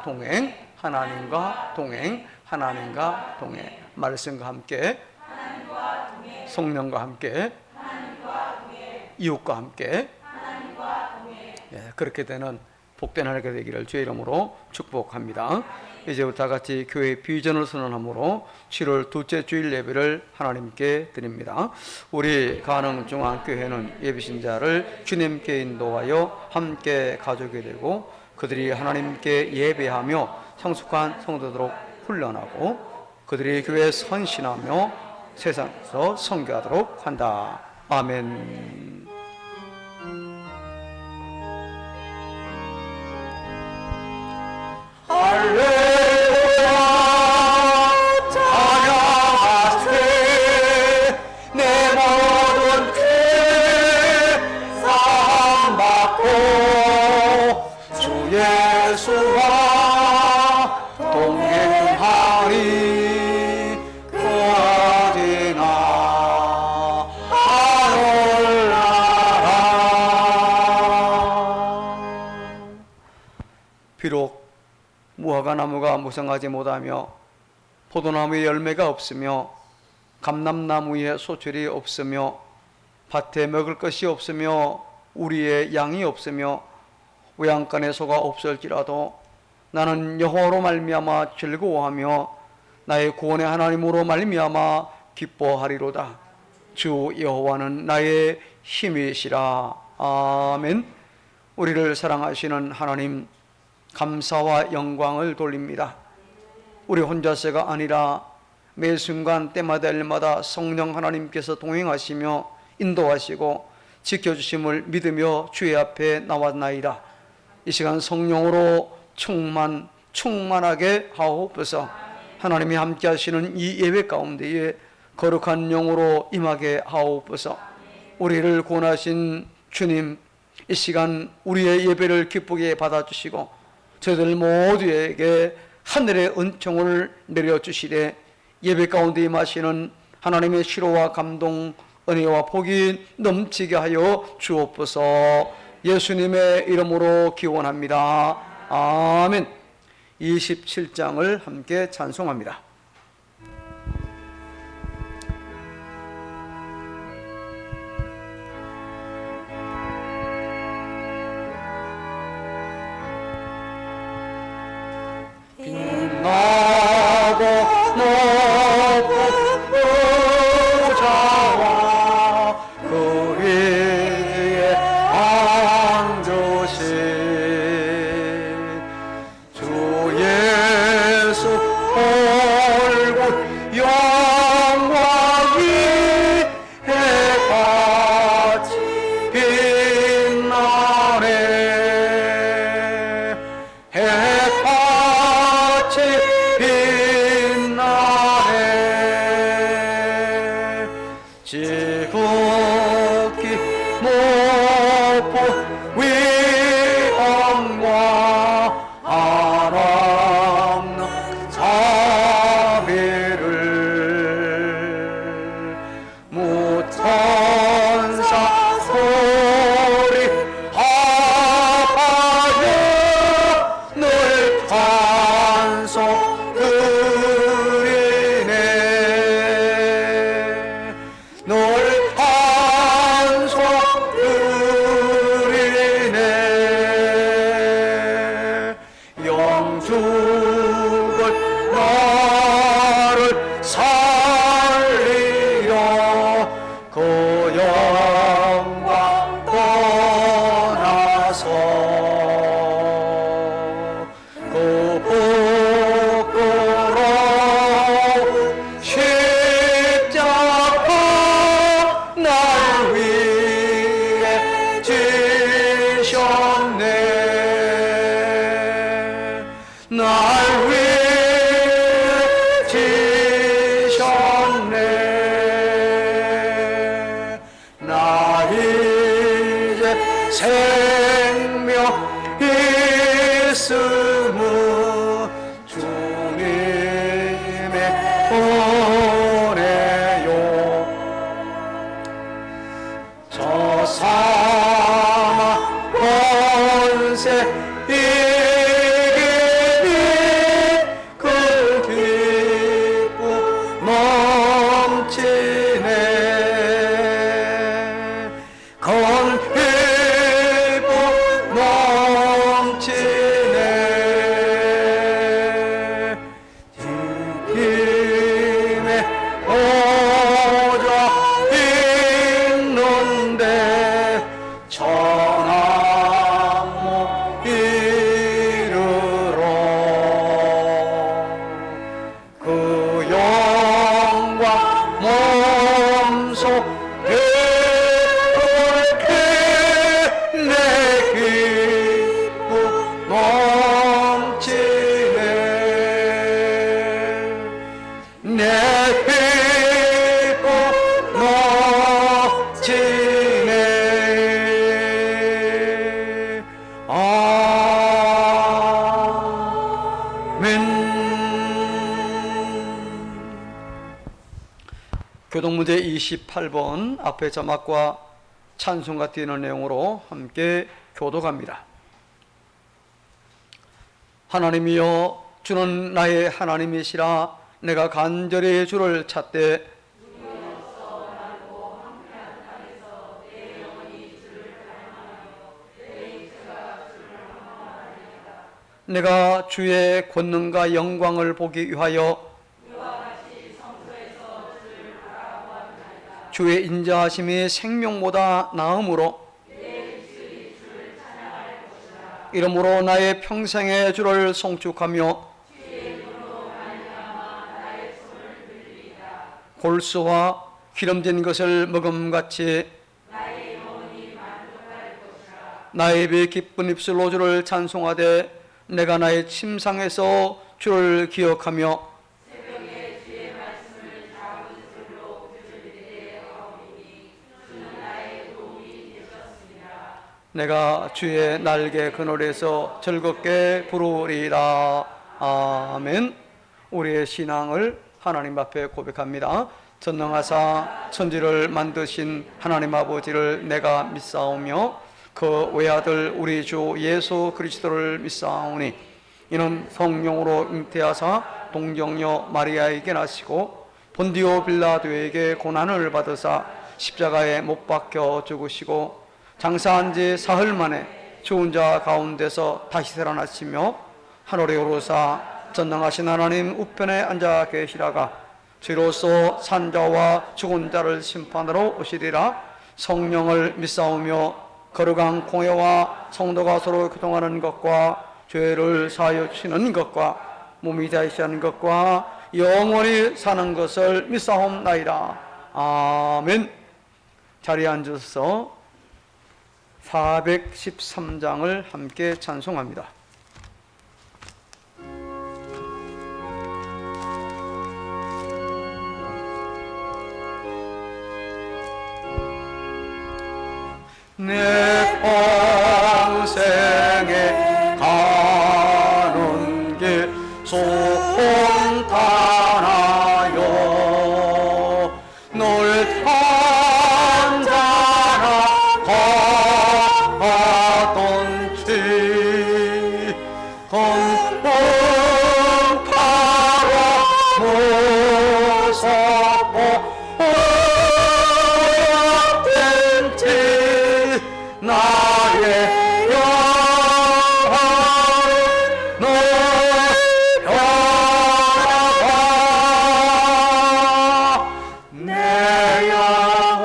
동행, 하나님과 동행, 하나님과 동행. 말씀과 함께, 성령과 함께, 이웃과 함께. 그렇게 되는 복된 하나님께 되기를 주의 이름으로 축복합니다. 이제부터 같이 교회 비전을 선언함으로 7월 둘째 주일 예배를 하나님께 드립니다. 우리 가능중앙교회는 예비신자를 주님께 인도하여 함께 가족이 되고 그들이 하나님께 예배하며 성숙한 성도들로 훈련하고 그들이 교회에 헌신하며 세상에서 선교하도록 한다. 아멘. 할렐루야 찬양하세 내 모든 죄 사함받고 주 예수와 동행하리 그어디나 하늘나라. 비록 무화과나무가 무성하지 못하며 포도나무에 열매가 없으며 감람나무에 소출이 없으며 밭에 먹을 것이 없으며 우리의 양이 없으며 외양간에 소가 없을지라도 나는 여호와로 말미암아 즐거워하며 나의 구원의 하나님으로 말미암아 기뻐하리로다. 주 여호와는 나의 힘이시라. 아멘. 우리를 사랑하시는 하나님, 감사와 영광을 돌립니다. 우리 혼자서가 아니라 매 순간 때마다 일마다 성령 하나님께서 동행하시며 인도하시고 지켜주심을 믿으며 주의 앞에 나왔나이다. 이 시간 성령으로 충만하게 하옵소서. 하나님이 함께 하시는 이 예배 가운데에 거룩한 영으로 임하게 하옵소서. 우리를 구원하신 주님, 이 시간 우리의 예배를 기쁘게 받아주시고 저희들 모두에게 하늘의 은총을 내려주시되 예배 가운데 임하시는 하나님의 시로와 감동, 은혜와 복이 넘치게 하여 주옵소서. 예수님의 이름으로 기원합니다. 아멘. 27장을 함께 찬송합니다. 빛나고 높은 보좌와 그 위에 앉으신 주 예수 얼굴 영광이 해같이 빛나네. 빛나네. 지극히 높은 위엄과 아랑난 자비를 무천사 소리 합하여 늘 찬송 드리네. 늘 찬송 드리네. 영죽을 나를 살리려 그 영광 떠나서 그 부끄러운 십자가 날 위해 지셨네. 날 위해 지셨네. 나 이제 생명 있음은 주님의 은혜요. 저 사망 권세 이기사 교동문제 28번 앞에 자막과 찬송가 띄는 내용으로 함께 교독합니다. 하나님이여, 주는 나의 하나님이시라. 내가 간절히 주를 찾되 내가 주의 권능과 영광을 보기 위하여 주의 인자하심이 생명보다 나음으로 이러므로 나의 평생에 주를 송축하며 골수와 기름진 것을 먹음같이 나의 입이 기쁜 입술로 주를 찬송하되 내가 나의 침상에서 주를 기억하며 내가 주의 날개 그늘에서 즐겁게 부르리라. 아멘. 우리의 신앙을 하나님 앞에 고백합니다. 전능하사 천지를 만드신 하나님 아버지를 내가 믿사오며 그 외아들 우리 주 예수 그리스도를 믿사오니 이는 성령으로 잉태하사 동정녀 마리아에게 나시고 본디오 빌라도에게 고난을 받으사 십자가에 못 박혀 죽으시고 장사한 지 사흘 만에 죽은 자 가운데서 다시 살아나시며 하늘에 오르사 전능하신 하나님 우편에 앉아 계시다가 죄로서 산자와 죽은 자를 심판하러 오시리라. 성령을 믿사오며 거룩한 공회와 성도가 서로 교통하는 것과 죄를 사하여 주시는 것과 몸이 다시하는 것과 영원히 사는 것을 믿사옵나이다. 아멘. 자리에 앉으셔서 413장을 함께 찬송합니다. 내 평생에 가는 길 소원하여 널 찾아라 하던지 건복하러 무섭고 어렵든지 나의 영혼 널 바라봐. 내 영혼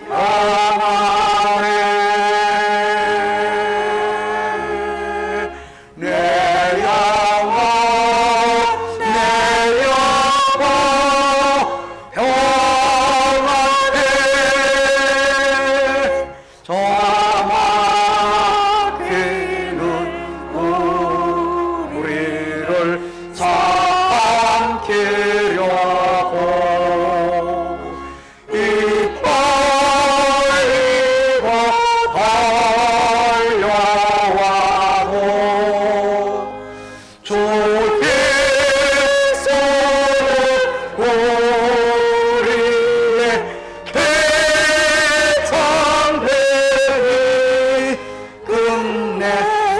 평안해. 내 영혼 평안해. 저마기는 우리를 삼키려고 이빨리고 달려와도 주 예수는 우리의 대장되니 끝내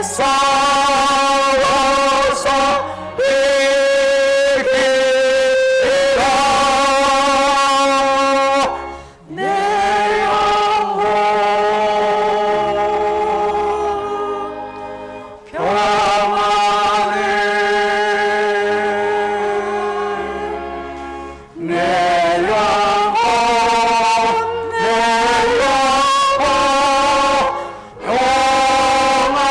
싸워서 이기리라. 내 영혼 평안해. 내 영혼 평안해.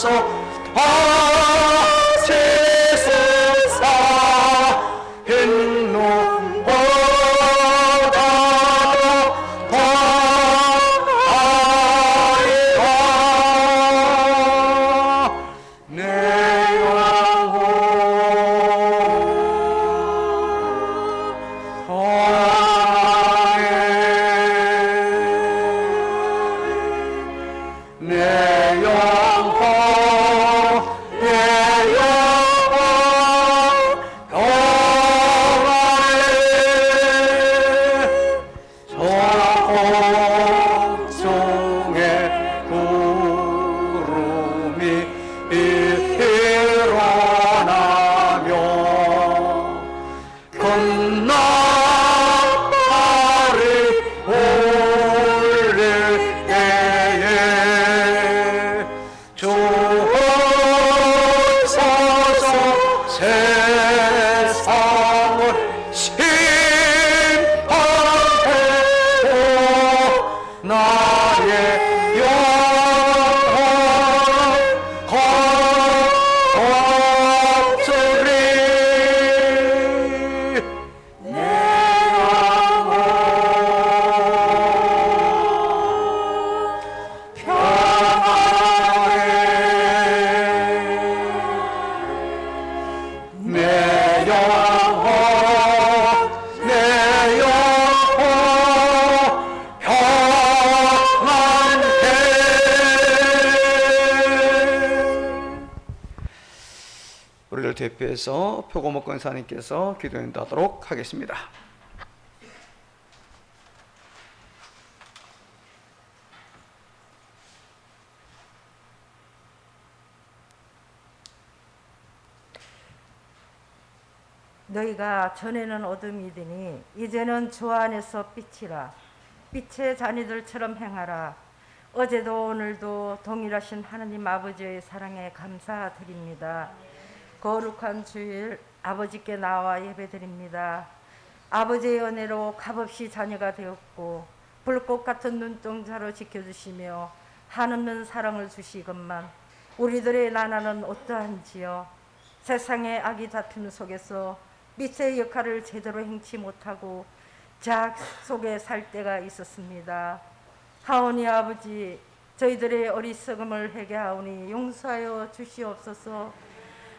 주옵소서. 하시소서. 흰 눈보다 더 아이가 내 영혼 내 영혼 내 영혼 평안해. 저 공중에 구름이 일어나며 금나발이 올릴 때에 주옵소서. 세상을 심판하고 나의 영혼 거두리. 내 영혼 평안해. 내 영혼 내 영혼 평안해. 우리를 대표해서 표고목 권사님께서 기도 인도하도록 하겠습니다. 너희가 전에는 어둠이더니 이제는 주 안에서 빛이라. 빛의 자녀들처럼 행하라. 어제도 오늘도 동일하신 하나님 아버지의 사랑에 감사드립니다. 거룩한 주일 아버지께 나와 예배드립니다. 아버지의 은혜로 값없이 자녀가 되었고 불꽃 같은 눈동자로 지켜주시며 한없는 사랑을 주시건만 우리들의 나날은 어떠한지요. 세상의 악이 다툼 속에서 빛의 역할을 제대로 행치 못하고 작 속에 살 때가 있었습니다. 하오니 아버지, 저희들의 어리석음을 회개하오니 용서하여 주시옵소서.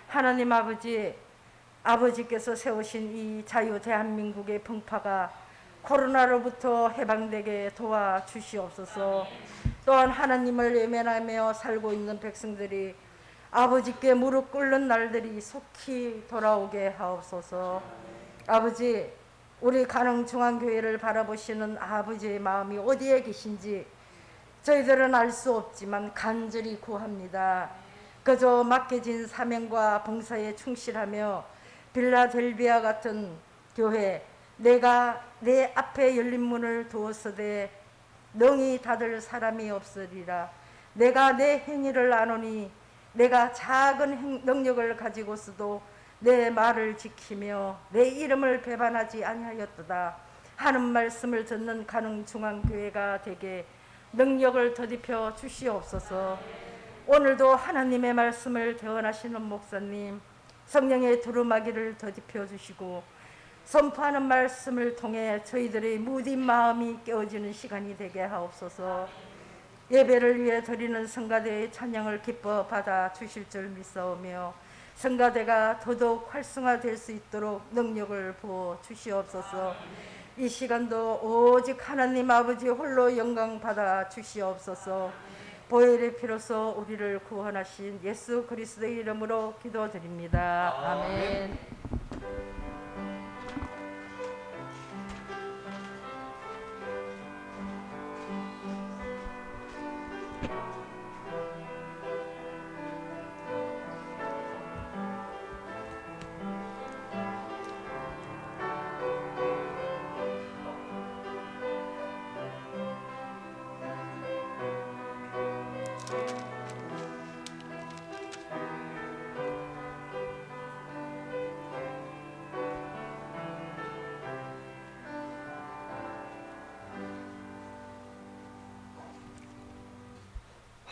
하나님 아버지, 아버지께서 세우신 이 자유 대한민국의 풍파가 코로나로부터 해방되게 도와주시옵소서. 또한 하나님을 외면하며 살고 있는 백성들이 아버지께 무릎 꿇는 날들이 속히 돌아오게 하옵소서. 아버지, 우리 가능중앙교회를 바라보시는 아버지의 마음이 어디에 계신지 저희들은 알 수 없지만 간절히 구합니다. 그저 맡겨진 사명과 봉사에 충실하며 빌라델비아 같은 교회, 내가 내 앞에 열린 문을 두었으되 능히 닫을 사람이 없으리라. 내가 내 행위를 아노니 내가 작은 능력을 가지고서도 내 말을 지키며 내 이름을 배반하지 아니하였도다 하는 말씀을 듣는 가능중앙교회가 되게 능력을 더딥혀 주시옵소서. 오늘도 하나님의 말씀을 대언하시는 목사님, 성령의 두루마기를 더딥혀 주시고 선포하는 말씀을 통해 저희들의 무딘 마음이 깨어지는 시간이 되게 하옵소서. 예배를 위해 드리는 성가대의 찬양을 기뻐 받아 주실 줄 믿사오며 성가대가 더더욱 활성화될 수 있도록 능력을 부어 주시옵소서. 이 시간도 오직 하나님 아버지 홀로 영광 받아 주시옵소서. 보혈의 피로써 우리를 구원하신 예수 그리스도의 이름으로 기도드립니다. 아멘.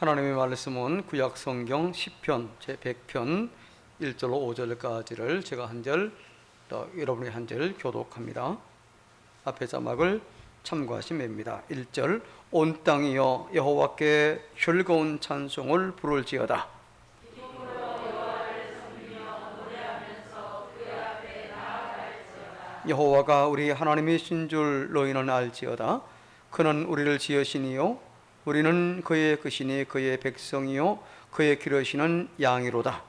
하나님의 말씀은 구약 성경 시편 제 100편 1절로 5절까지를 제가 한 절, 또 여러분이 한 절 교독합니다. 앞에 자막을 참고하시면 됩니다. 1절, 온 땅이여 여호와께 즐거운 찬송을 부를지어다. 여호와가 우리 하나님이신 줄 너희는 알지어다. 그는 우리를 지으시니요 우리는 그의 것이니 그의 백성이요 그의 기르시는 양이로다.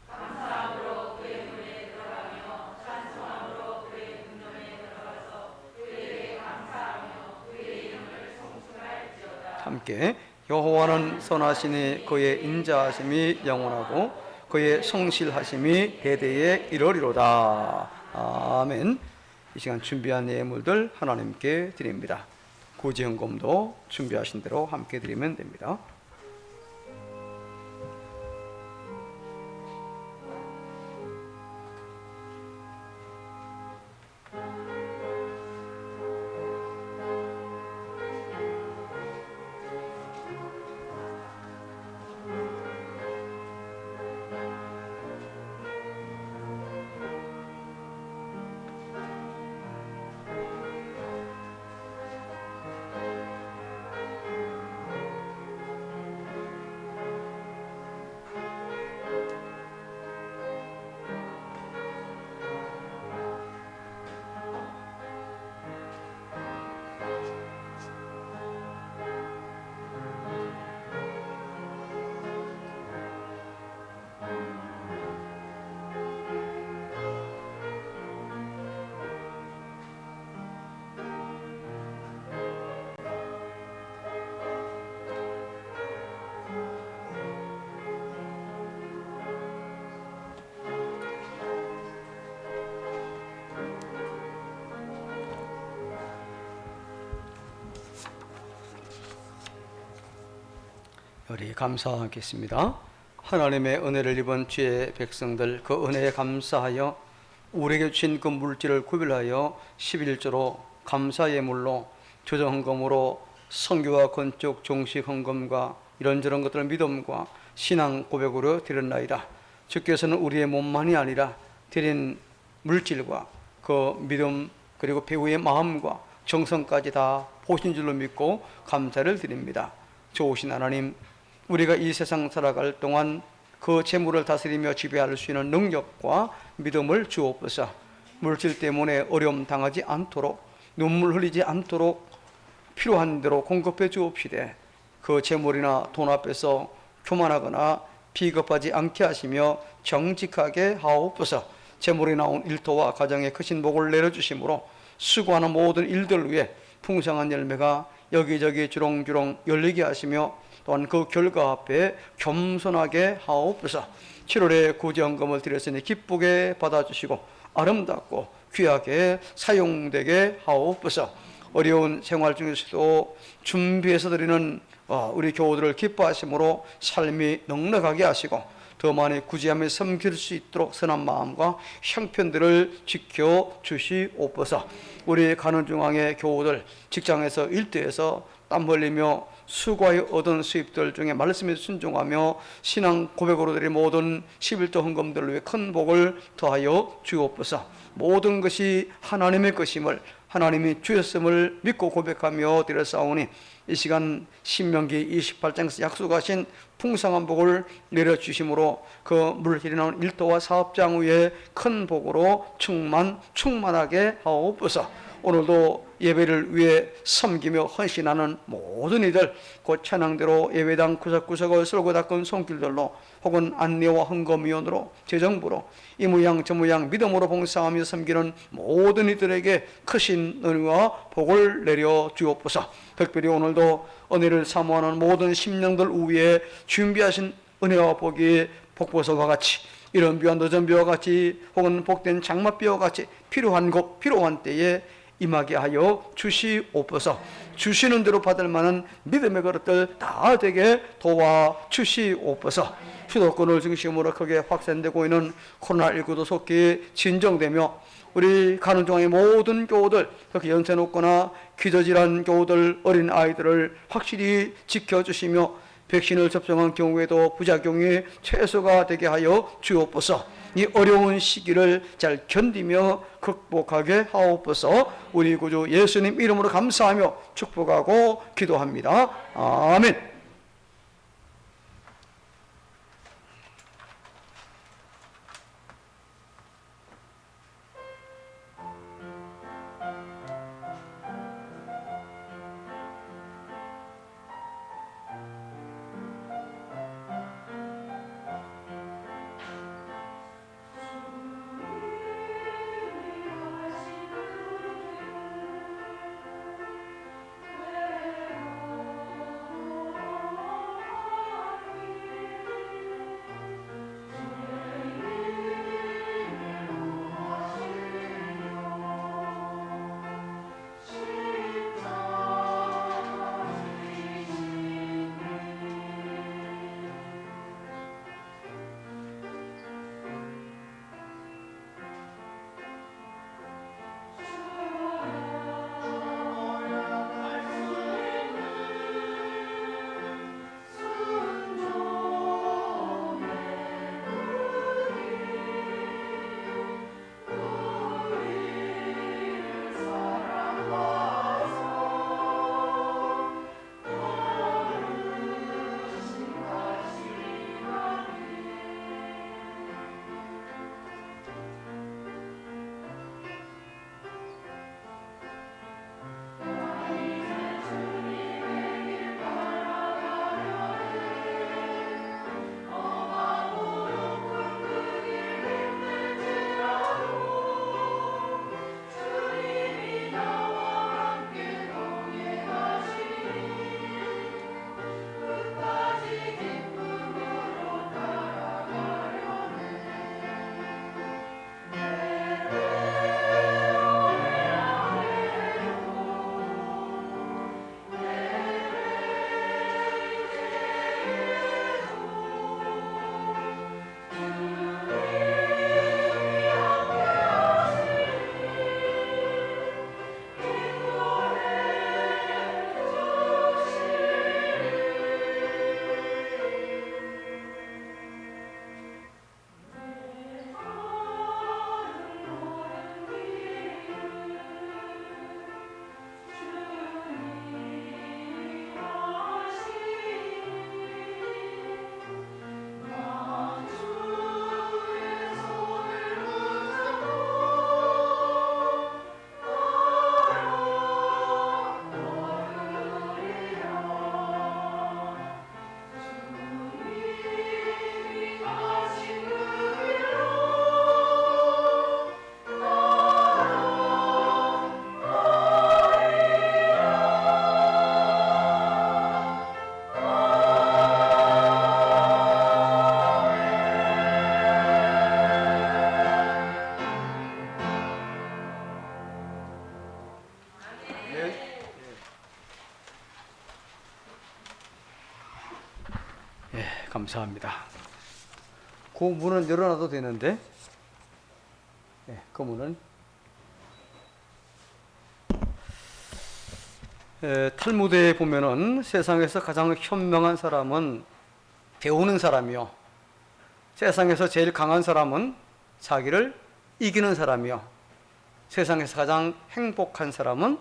감사함으로 그의 문에 들어가며 찬송함으로 그의 궁전에 들어가서 그에게 감사하며 그의 이름을 송축할지어다. 함께 여호와는 선하시니 그의 인자하심이 영원하고 그의 성실하심이 대대에 이르리로다. 아멘. 이 시간 준비한 예물들 하나님께 드립니다. 구제헌금도 준비하신 대로 함께 드리면 됩니다. 우리 감사하겠습니다. 하나님의 은혜를 입은 주의 백성들, 그 은혜에 감사하여 우리에게 주신 그 물질을 구별하여 11조로 감사 예물로 조정헌금으로 선교와 건축 종식 헌금과 이런저런 것들을 믿음과 신앙 고백으로 드렸나이다. 주께서는 우리의 몸만이 아니라 드린 물질과 그 믿음 그리고 배우의 마음과 정성까지 다 보신 줄로 믿고 감사를 드립니다. 좋으신 하나님, 우리가 이 세상 살아갈 동안 그 재물을 다스리며 지배할 수 있는 능력과 믿음을 주옵소서. 물질 때문에 어려움 당하지 않도록, 눈물 흘리지 않도록 필요한 대로 공급해 주옵시되, 그 재물이나 돈 앞에서 교만하거나 비겁하지 않게 하시며 정직하게 하옵소서. 재물이 나온 일터와 가정에 크신 복을 내려주심으로 수고하는 모든 일들 위해 풍성한 열매가 여기저기 주렁주렁 열리게 하시며, 또한 그 결과 앞에 겸손하게 하옵소서. 7월에 구제헌금을 드렸으니 기쁘게 받아주시고 아름답고 귀하게 사용되게 하옵소서. 어려운 생활 중에서도 준비해서 드리는 우리 교우들을 기뻐하심으로 삶이 넉넉하게 하시고 더 많이 구제하며 섬길 수 있도록 선한 마음과 형편들을 지켜주시옵소서. 우리 가는 중앙의 교우들, 직장에서 일터에서 땀 흘리며 수고하여 얻은 수입들 중에 말씀에 순종하며 신앙 고백으로 드린 모든 11조 헌금들을 위해 큰 복을 더하여 주옵소서. 모든 것이 하나님의 것임을, 하나님이 주였음을 믿고 고백하며 드렸사오니 이 시간 신명기 28장에서 약속하신 풍성한 복을 내려주심으로 그 물질이 나온 일터와 사업장 위에 큰 복으로 충만하게 하옵소서. 오늘도 예배를 위해 섬기며 헌신하는 모든 이들, 곧 찬양대로 예배당 구석구석을 쓸고 닦은 손길들로 혹은 안내와 헌금위원으로 재정부로 이 모양 저 모양 믿음으로 봉사하며 섬기는 모든 이들에게 크신 은혜와 복을 내려 주옵소서. 특별히 오늘도 은혜를 사모하는 모든 심령들 위에 준비하신 은혜와 복이 복보석과 같이, 이런 비와 늦은 비와 같이, 혹은 복된 장맛비와 같이 필요한 곳 필요한 때에 임하게 하여 주시옵소서. 주시는 대로 받을 만한 믿음의 그릇들 다 되게 도와 주시옵소서. 수도권을 중심으로 크게 확산되고 있는 코로나19도 속히 진정되며 우리 가는 중앙의 모든 교우들, 특히 연세 높거나 기저질환 교우들, 어린 아이들을 확실히 지켜주시며 백신을 접종한 경우에도 부작용이 최소가 되게 하여 주옵소서. 이 어려운 시기를 잘 견디며 극복하게 하옵소서. 우리 구주 예수님 이름으로 감사하며 축복하고 기도합니다. 아멘. 감사합니다. 그 문은 열어놔도 되는데, 그 문은 탈무드에 보면은 세상에서 가장 현명한 사람은 배우는 사람이요, 세상에서 제일 강한 사람은 자기를 이기는 사람이요, 세상에서 가장 행복한 사람은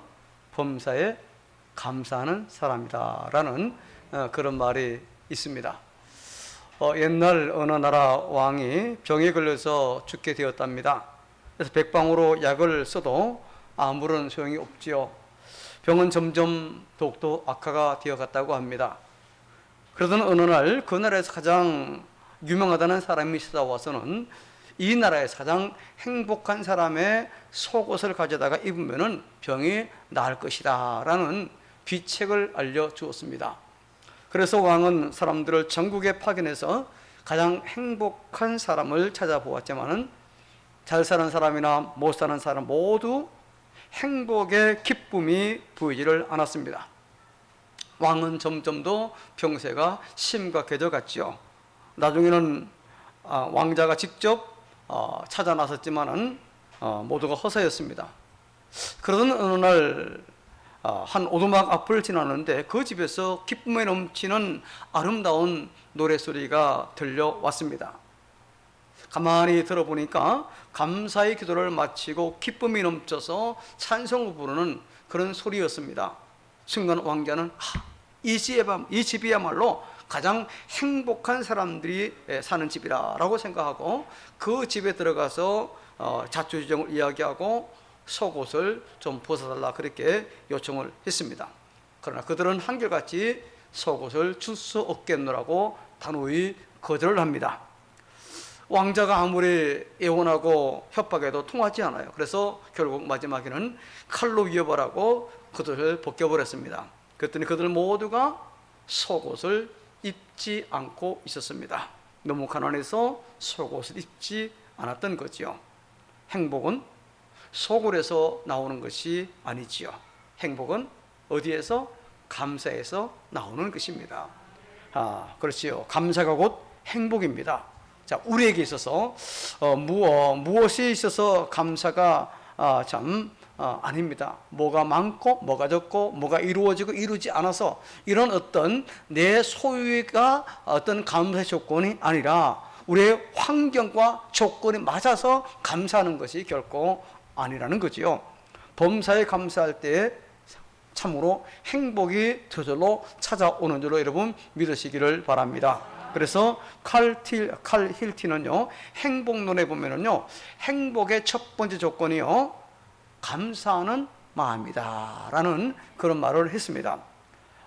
범사에 감사하는 사람이다라는 그런 말이 있습니다. 옛날 어느 나라 왕이 병에 걸려서 죽게 되었답니다. 그래서 백방으로 약을 써도 아무런 소용이 없지요. 병은 점점 더욱더 악화가 되어갔다고 합니다. 그러던 어느 날 그 나라에서 가장 유명하다는 사람이 찾아와서는 이 나라에서 가장 행복한 사람의 속옷을 가져다가 입으면 병이 나을 것이다 라는 비책을 알려주었습니다. 그래서 왕은 사람들을 전국에 파견해서 가장 행복한 사람을 찾아보았지만 잘 사는 사람이나 못 사는 사람 모두 행복의 기쁨이 보이지를 않았습니다. 왕은 점점 더 병세가 심각해져 갔지요. 나중에는 왕자가 직접 찾아 나섰지만은 모두가 허사였습니다. 그러던 어느 날 한 오두막 앞을 지나는데 그 집에서 기쁨에 넘치는 아름다운 노래소리가 들려왔습니다. 가만히 들어보니까 감사의 기도를 마치고 기쁨이 넘쳐서 찬송을 부르는 그런 소리였습니다. 순간 왕자는 이 집이야말로 가장 행복한 사람들이 사는 집이라고 생각하고 그 집에 들어가서 자초지종을 이야기하고 속옷을 좀 벗어달라 그렇게 요청을 했습니다. 그러나 그들은 한결같이 속옷을 줄 수 없겠노라고 단호히 거절을 합니다. 왕자가 아무리 애원하고 협박해도 통하지 않아요. 그래서 결국 마지막에는 칼로 위협하라고 그들을 벗겨버렸습니다. 그랬더니 그들 모두가 속옷을 입지 않고 있었습니다. 너무 가난해서 속옷을 입지 않았던 거지요. 행복은 속옷에서 나오는 것이 아니지요. 행복은 어디에서? 감사에서 나오는 것입니다. 그렇지요. 감사가 곧 행복입니다. 자, 우리에게 있어서 무엇에 있어서 감사가 아닙니다. 뭐가 많고 뭐가 적고 뭐가 이루어지고 이루지 않아서 이런 어떤 내 소유가 어떤 감사의 조건이 아니라 우리의 환경과 조건이 맞아서 감사하는 것이 결코 아니라는 거지요. 범사에 감사할 때 참으로 행복이 저절로 찾아오는 줄로 여러분 믿으시기를 바랍니다. 그래서 칼 힐티는요, 행복론에 보면은요, 행복의 첫 번째 조건이요, 감사하는 마음이다 라는 그런 말을 했습니다.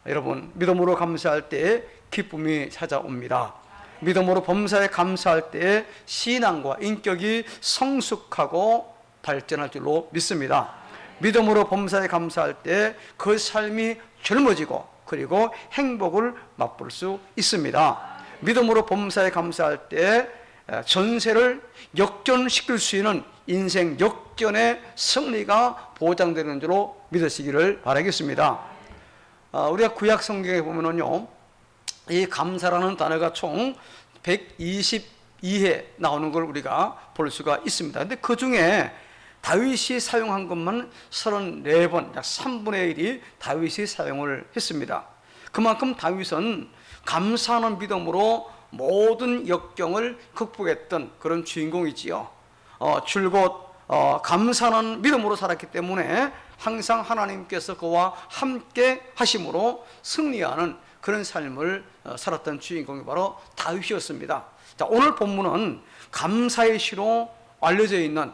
여러분, 믿음으로 감사할 때 기쁨이 찾아옵니다. 믿음으로 범사에 감사할 때 신앙과 인격이 성숙하고 발전할 줄로 믿습니다. 믿음으로 범사에 감사할 때 그 삶이 젊어지고 그리고 행복을 맛볼 수 있습니다. 믿음으로 범사에 감사할 때 전세를 역전시킬 수 있는 인생 역전의 승리가 보장되는 줄로 믿으시기를 바라겠습니다. 우리가 구약 성경에 보면은요, 이 감사라는 단어가 총 122회 나오는 걸 우리가 볼 수가 있습니다. 근데 그 중에 다윗이 사용한 것만 34번, 약 3분의 1이 다윗이 사용을 했습니다. 그만큼 다윗은 감사하는 믿음으로 모든 역경을 극복했던 그런 주인공이지요. 줄곧 감사하는 믿음으로 살았기 때문에 항상 하나님께서 그와 함께 하심으로 승리하는 그런 삶을 살았던 주인공이 바로 다윗이었습니다. 자, 오늘 본문은 감사의 시로 알려져 있는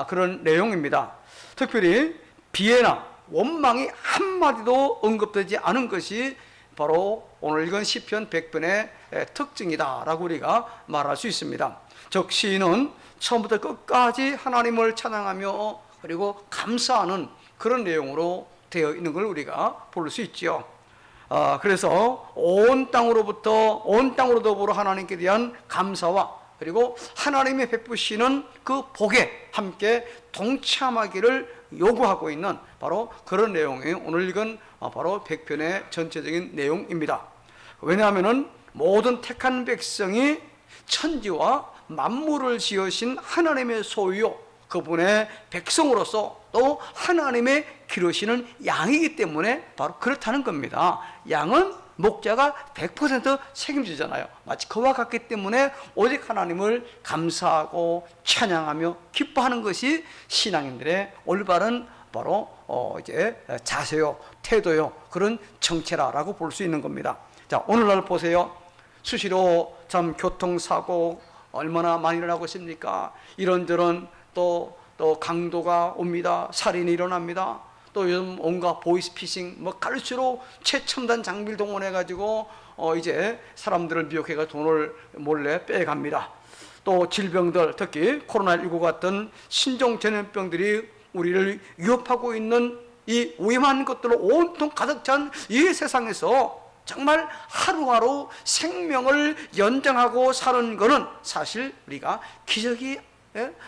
그런 내용입니다. 특별히 비애나 원망이 한마디도 언급되지 않은 것이 바로 오늘 읽은 시편 100편의 특징이다라고 우리가 말할 수 있습니다. 즉 시인은 처음부터 끝까지 하나님을 찬양하며 그리고 감사하는 그런 내용으로 되어 있는 걸 우리가 볼 수 있죠. 그래서 온 땅으로 더불어 하나님께 대한 감사와 그리고 하나님의 베푸시는 그 복에 함께 동참하기를 요구하고 있는 바로 그런 내용이 오늘 읽은 바로 100편의 전체적인 내용입니다. 왜냐하면 모든 택한 백성이 천지와 만물을 지으신 하나님의 소유요, 그분의 백성으로서 또 하나님의 기르시는 양이기 때문에 바로 그렇다는 겁니다. 양은 목자가 100% 책임지잖아요. 마치 그와 같기 때문에 오직 하나님을 감사하고 찬양하며 기뻐하는 것이 신앙인들의 올바른 바로 이제 자세요, 태도요, 그런 정체라라고 볼 수 있는 겁니다. 자, 오늘날 보세요. 수시로 참 교통사고 얼마나 많이 일어나고 있습니까? 이런저런 또 강도가 옵니다. 살인이 일어납니다. 또 요즘 온갖 보이스피싱 갈수록 최첨단 장비를 동원해 가지고 이제 사람들을 미혹해가 돈을 몰래 빼갑니다. 또 질병들, 특히 코로나19 같은 신종 전염병들이 우리를 위협하고 있는 이 위험한 것들로 온통 가득 찬 이 세상에서 정말 하루하루 생명을 연장하고 사는 것은 사실 우리가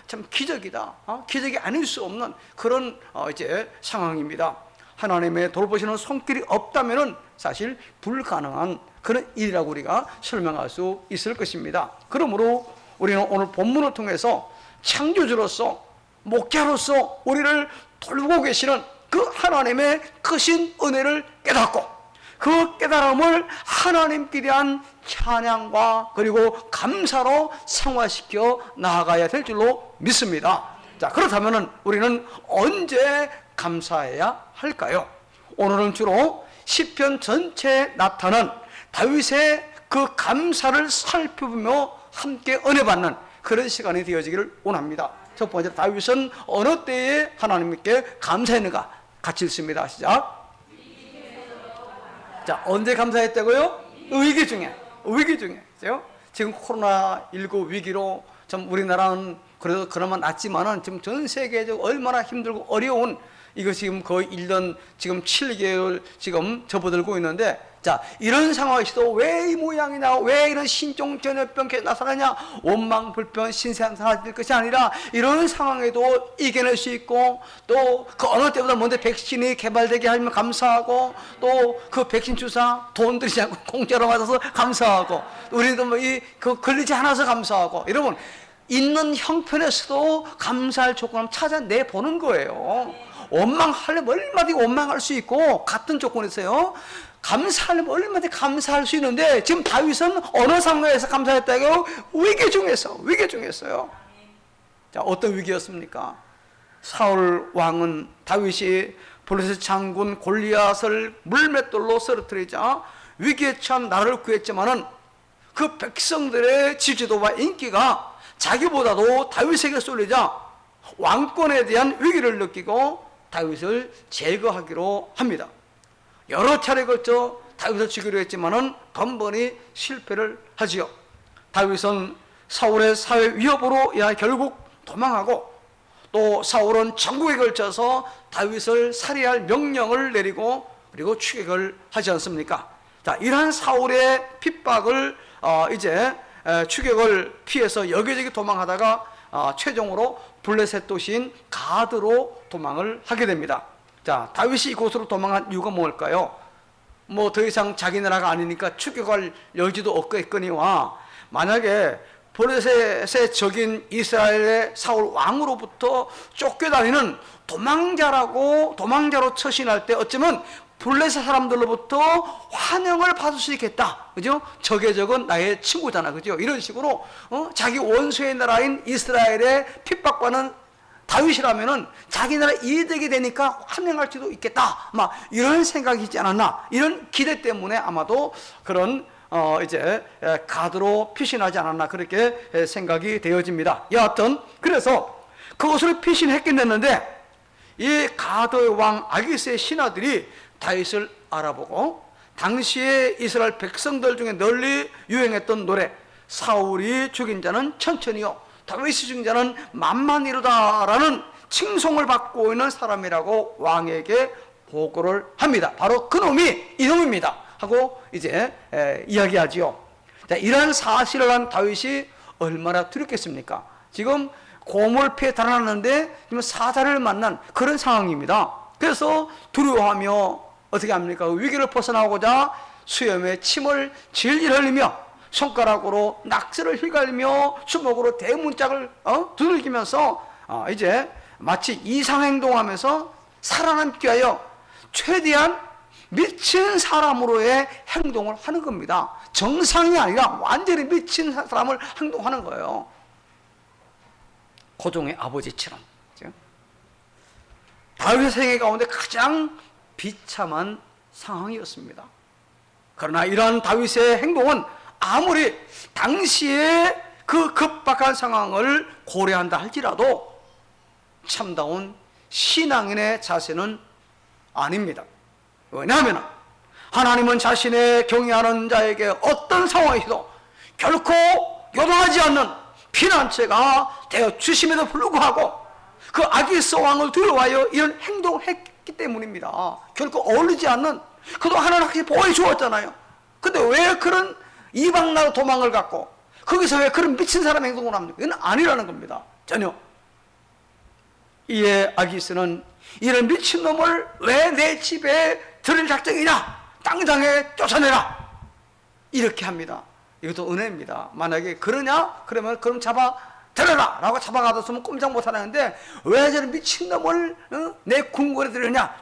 참 기적이다. 기적이 아닐 수 없는 그런 이제 상황입니다. 하나님의 돌보시는 손길이 없다면은 사실 불가능한 그런 일이라고 우리가 설명할 수 있을 것입니다. 그러므로 우리는 오늘 본문을 통해서 창조주로서 목자로서 우리를 돌보고 계시는 그 하나님의 크신 은혜를 깨닫고 그 깨달음을 하나님께 대한 찬양과 그리고 감사로 상화시켜 나아가야 될 줄로 믿습니다. 자, 그렇다면 우리는 언제 감사해야 할까요? 오늘은 주로 시편 전체에 나타난 다윗의 그 감사를 살펴보며 함께 은혜 받는 그런 시간이 되어지기를 원합니다. 첫 번째, 다윗은 어느 때에 하나님께 감사했는가? 같이 읽습니다. 시작. 자, 언제 감사했다고요? 위기 중에. 지금 코로나19 위기로 좀 우리나라는 그래도 그나마 낫지만은 지금 전 세계적으로 얼마나 힘들고 어려운 이거 지금 거의 1년 지금 7개월 지금 접어들고 있는데, 자, 이런 상황에서도 왜 이 모양이냐, 왜 이런 신종전염병 나타나냐, 원망 불평 신세한 사라질 것이 아니라 이런 상황에도 이겨낼 수 있고, 또 그 어느 때보다 먼저 백신이 개발되게 하면 감사하고, 또 그 백신 주사 돈 들이지 않고 공짜로 맞아서 감사하고, 우리도 뭐 그 걸리지 않아서 감사하고, 여러분 있는 형편에서도 감사할 조건을 찾아내 보는 거예요. 원망하려면 얼마든지 원망할 수 있고, 같은 조건에서요 감사하려면 얼마든지 감사할 수 있는데, 지금 다윗은 어느 상황에서 감사했다고요? 위기 중에서요. 자, 어떤 위기였습니까? 사울 왕은 다윗이 블레셋 장군 골리앗을 물맷돌로 쓰러뜨리자 위기에 처한 나라를 구했지만은 그 백성들의 지지도와 인기가 자기보다도 다윗에게 쏠리자 왕권에 대한 위기를 느끼고 다윗을 제거하기로 합니다. 여러 차례 걸쳐 다윗을 죽이려 했지만은 번번이 실패를 하지요. 다윗은 사울의 사회 위협으로 인하여 결국 도망하고, 또 사울은 전국에 걸쳐서 다윗을 살해할 명령을 내리고 그리고 추격을 하지 않습니까? 자, 이러한 사울의 핍박을 추격을 피해서 여기저기 도망하다가 최종으로 블레셋 도시인 가드로 도망을 하게 됩니다. 자, 다윗이 이곳으로 도망한 이유가 뭘까요? 뭐 더 이상 자기 나라가 아니니까 추격할 여지도 없겠거니와, 만약에 블레셋의 적인 이스라엘의 사울 왕으로부터 쫓겨다니는 도망자로 처신할 때 어쩌면 블레셋 사람들로부터 환영을 받을 수 있겠다, 그죠? 적의 적은 나의 친구잖아, 그죠? 이런 식으로 자기 원수의 나라인 이스라엘의 핍박받는 다윗이라면은 자기 나라 이득이 되니까 환영할 수도 있겠다, 막 이런 생각이 있지 않았나, 이런 기대 때문에 아마도 그런 가드로 피신하지 않았나, 그렇게 생각이 되어집니다. 여하튼 그래서 그것으로 피신했겠는데, 이 가드의 왕 아기스의 신하들이 다윗을 알아보고 당시에 이스라엘 백성들 중에 널리 유행했던 노래, 사울이 죽인 자는 천천히요 다윗이 죽인 자는 만만이로다라는 칭송을 받고 있는 사람이라고 왕에게 보고를 합니다. 바로 그놈이 이놈입니다 하고 이야기하지요. 자, 이러한 사실을 한 다윗이 얼마나 두렵겠습니까? 지금 고물 피해 달아났는데 지금 사자를 만난 그런 상황입니다. 그래서 두려워하며 어떻게 합니까? 위기를 벗어나고자 수염에 침을 질질 흘리며 손가락으로 낙서를 휘갈리며 주먹으로 대문짝을 두들기면서 마치 이상행동하면서 살아남기 위하여 최대한 미친 사람으로의 행동을 하는 겁니다. 정상이 아니라 완전히 미친 사람을 행동하는 거예요. 고종의 아버지처럼. 다윗의 생애 가운데 가장 비참한 상황이었습니다. 그러나 이러한 다윗의 행동은 아무리 당시에 그 급박한 상황을 고려한다 할지라도 참다운 신앙인의 자세는 아닙니다. 왜냐하면 하나님은 자신의 경외하는 자에게 어떤 상황에서도 결코 요동하지 않는 피난처가 되어 주심에도 불구하고 그 아기스 왕을 두려워하여 이런 행동을 했기 때문입니다. 결코 어울리지 않는, 그도 하나님 확실히 보호해 주었잖아요. 근데 왜 그런 이방 나라 도망을 갔고 거기서 왜 그런 미친 사람 행동을 합니까? 이건 아니라는 겁니다. 전혀. 이에 아기스는 이런 미친놈을 왜 내 집에 들일 작정이냐, 당장에 쫓아내라, 이렇게 합니다. 이것도 은혜입니다. 만약에 그러냐 그러면 그럼 잡아 들어라! 라고 잡아가뒀으면 꼼짝 못하는데 왜 저런 미친놈을 내 궁궐에 들으냐?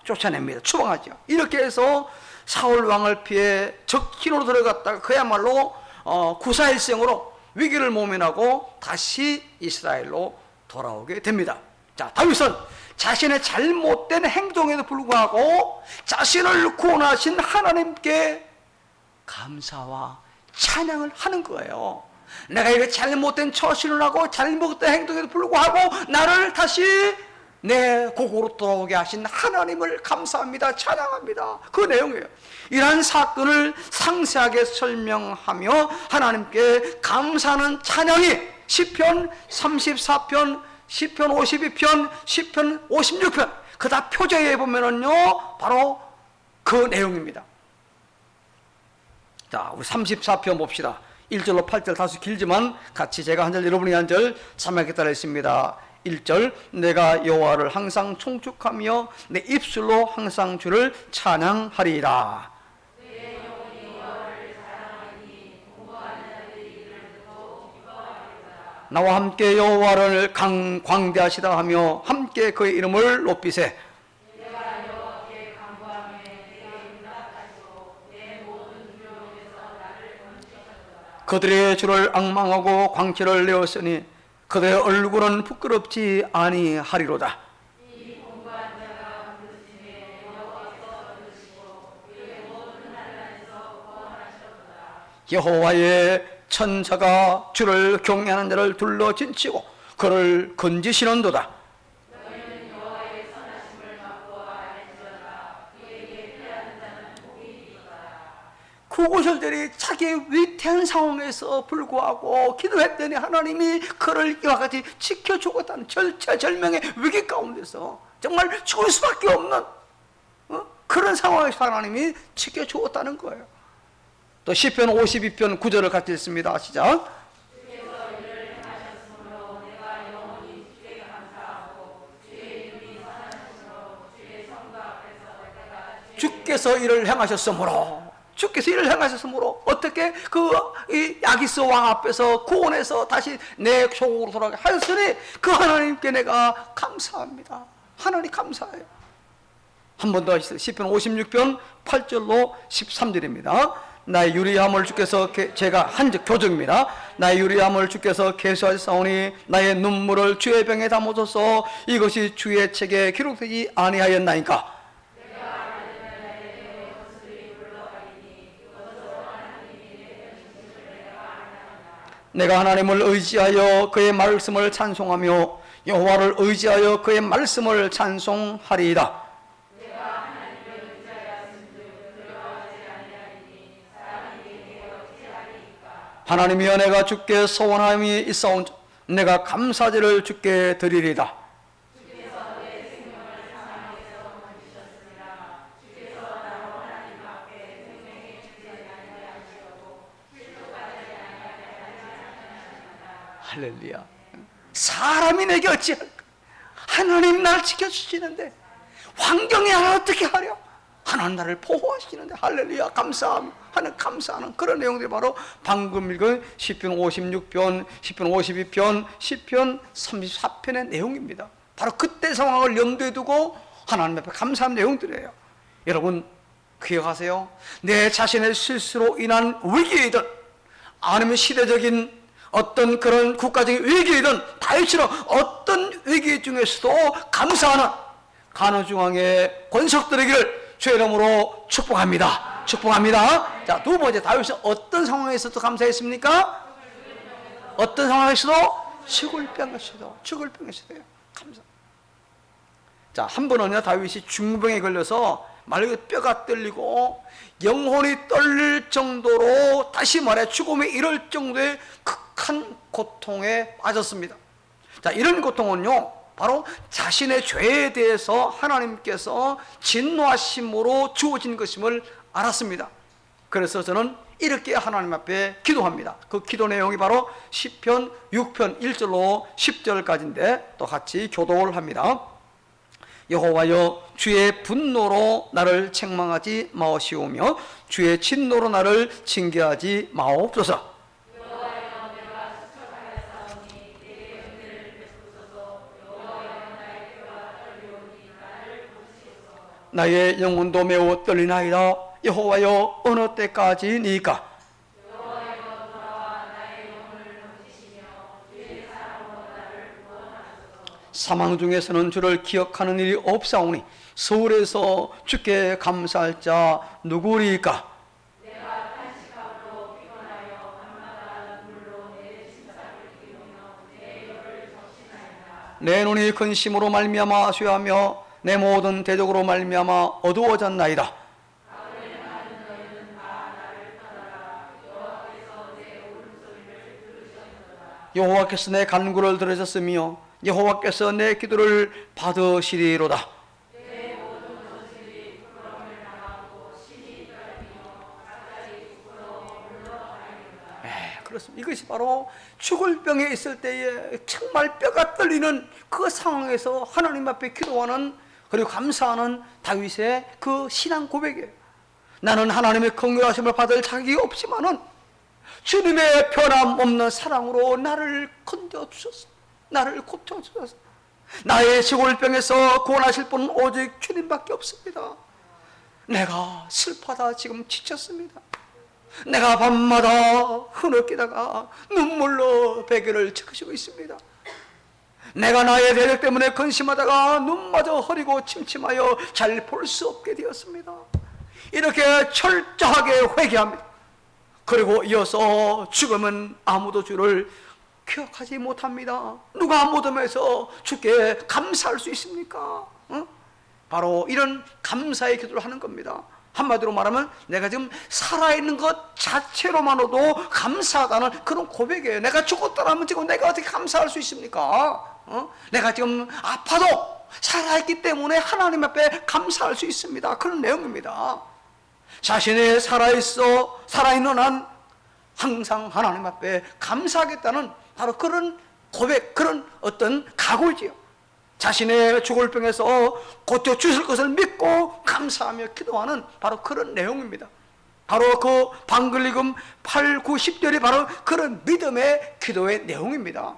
쫓아냅니다. 추방하죠. 이렇게 해서 사울 왕을 피해 적진으로 들어갔다가 그야말로 구사일생으로 위기를 모면하고 다시 이스라엘로 돌아오게 됩니다. 자, 다윗은 자신의 잘못된 행동에도 불구하고 자신을 구원하신 하나님께 감사와 찬양을 하는 거예요. 내가 이렇게 잘못된 처신을 하고 잘못된 행동에도 불구하고 나를 다시 내 고국으로 돌아오게 하신 하나님을 감사합니다, 찬양합니다. 그 내용이에요. 이러한 사건을 상세하게 설명하며 하나님께 감사하는 찬양이 시편 34편, 시편 52편, 시편 56편 그 다 표제에 보면은요 바로 그 내용입니다. 자, 우리 34편 봅시다. 1절로 8절 다소 길지만 같이 제가 한 절 여러분이 한 절 참여하게 따라 있습니다. 1절 내가 여호와를 항상 총축하며 내 입술로 항상 주를 찬양하리라. 나와 함께 여호와를 광대하시다 하며 함께 그의 이름을 높이세. 그들의 주를 앙망하고 광채를 내었으니 그들의 얼굴은 부끄럽지 아니하리로다. 여호와의 천사가 주를 경외하는 자를 둘러 진치고 그를 건지시는도다. 구구절절이 자기의 위태한 상황에서 불구하고 기도했더니 하나님이 그를 이와 같이 지켜주었다는 절체절명의 위기 가운데서 정말 죽을 수밖에 없는 그런 상황에서 하나님이 지켜주었다는 거예요. 또 시편 52편 9절을 같이 읽습니다. 시작. 주께서 이를 행하셨으므로 주께서 이를 행하셨으므로 어떻게 이 야기스 왕 앞에서 구원해서 다시 내 조국으로 돌아가게 하였으니 그 하나님께 내가 감사합니다. 하나님 감사해요. 한 번 더 시편 56편 8절로 13절입니다. 나의 유리함을 주께서 제가 한즉 교정입니다. 나의 유리함을 주께서 계수하셨사오니 나의 눈물을 주의 병에 담으소서. 이것이 주의 책에 기록되지 아니하였나이까. 내가 하나님을 의지하여 그의 말씀을 찬송하며 여호와를 의지하여 그의 말씀을 찬송하리이다. 하나님이여 내가 주께 소원함이 있사온즉 내가 감사제를 주께 드리리다. 할렐루야. 사람이 내게 어찌할까? 하나님 나를 지켜주시는데 환경이 나를 어떻게 하려? 하나님 나를 보호하시는데 할렐루야 감사하는 감사하는 그런 내용들이 바로 방금 읽은 시편 56편, 시편 52편, 시편 34편의 내용입니다. 바로 그때 상황을 염두에 두고 하나님 앞에 감사한 내용들이에요. 여러분 기억하세요? 내 자신의 실수로 인한 위기이든 아니면 시대적인 어떤 그런 국가적인 위기이든 다윗처럼 어떤 위기 중에서도 감사하는 간호중앙의 권속들에게를 주의 이름으로 축복합니다. 축복합니다. 자, 두 번째 다윗은 어떤 상황에서도 감사했습니까? 어떤 상황에서도 죽을 병에서도 감사. 자, 한 번은요 다윗이 중병에 걸려서 말 그대로 뼈가 떨리고 영혼이 떨릴 정도로 다시 말해 죽음에 이를 정도의 극한 고통에 빠졌습니다. 자, 이런 고통은요 바로 자신의 죄에 대해서 하나님께서 진노하심으로 주어진 것임을 알았습니다. 그래서 저는 이렇게 하나님 앞에 기도합니다. 그 기도 내용이 바로 시편 6편 1절로 10절까지인데 또 같이 교독을 합니다. 여호와여 주의 분노로 나를 책망하지 마시오며 주의 진노로 나를 징계하지 마옵소서. 나의 영혼도 매우 떨리나이다. 여호와여, 어느 때까지니까? 사망 중에서는 주를 기억하는 일이 없사오니 서울에서 주께 감사할 자 누구리까? 내 눈이 근심으로 말미암아 쇠하며 내 모든 대적으로 말미암아 어두워졌나이다. 여호와께서 내 간구를 들으셨으며 여호와께서 내 기도를 받으시리로다. 그렇습니다. 이것이 바로 죽을 병에 있을 때에 정말 뼈가 떨리는 그 상황에서 하나님 앞에 기도하는, 그리고 감사하는 다윗의 그 신앙 고백이에요. 나는 하나님의 긍휼하심을 받을 자격이 없지만은 주님의 변함없는 사랑으로 나를 건져주셨어. 나를 고쳐주셨어. 나의 죽을병에서 구원하실 분은 오직 주님밖에 없습니다. 내가 슬퍼하다 지금 지쳤습니다. 내가 밤마다 흐느끼다가 눈물로 베개를 적으시고 있습니다. 내가 나의 대적 때문에 근심하다가 눈마저 흐리고 침침하여 잘 볼 수 없게 되었습니다. 이렇게 철저하게 회개합니다. 그리고 이어서 죽으면 아무도 주를 기억하지 못합니다. 누가 무덤에서 주께 감사할 수 있습니까? 바로 이런 감사의 기도를 하는 겁니다. 한마디로 말하면 내가 지금 살아있는 것 자체로만으로도 감사하다는 그런 고백이에요. 내가 죽었더라면 지금 내가 어떻게 감사할 수 있습니까? 내가 지금 아파도 살아있기 때문에 하나님 앞에 감사할 수 있습니다. 그런 내용입니다. 자신이 살아있는 한 항상 하나님 앞에 감사하겠다는 바로 그런 고백, 그런 어떤 각오지요. 자신의 죽을 병에서 고쳐주실 것을 믿고 감사하며 기도하는 바로 그런 내용입니다. 바로 그 방금 읽은 8, 9, 10절이 바로 그런 믿음의 기도의 내용입니다.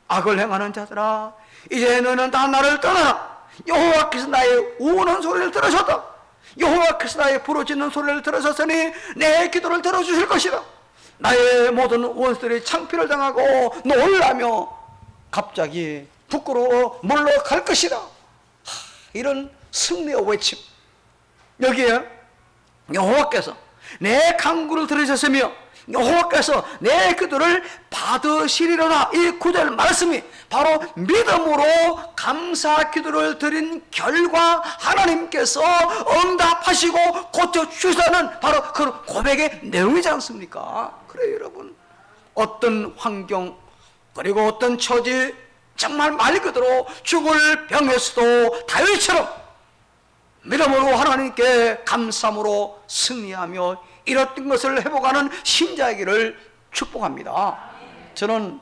악을 행하는 자들아, 이제 너는 다 나를 떠나라. 여호와께서 나의 우는 소리를 들으셨다. 여호와께서 나의 부르짖는 소리를 들으셨으니 내 기도를 들어주실 것이다. 나의 모든 원수들이 창피를 당하고 놀라며 갑자기 부끄러워 물러갈 것이다. 이런 승리의 외침. 여기에 여호와께서 내 간구를 들으셨으며 여호와께서 내 기도를 받으시리로다. 이 구절 말씀이 바로 믿음으로 감사 기도를 드린 결과 하나님께서 응답하시고 고쳐주시다는 바로 그 고백의 내용이지 않습니까? 그래요, 여러분. 어떤 환경, 그리고 어떤 처지, 정말 말 그대로 죽을 병에서도 다윗처럼 믿음으로 하나님께 감사함으로 승리하며 이렇던 것을 회복하는 신자이기를 축복합니다. 저는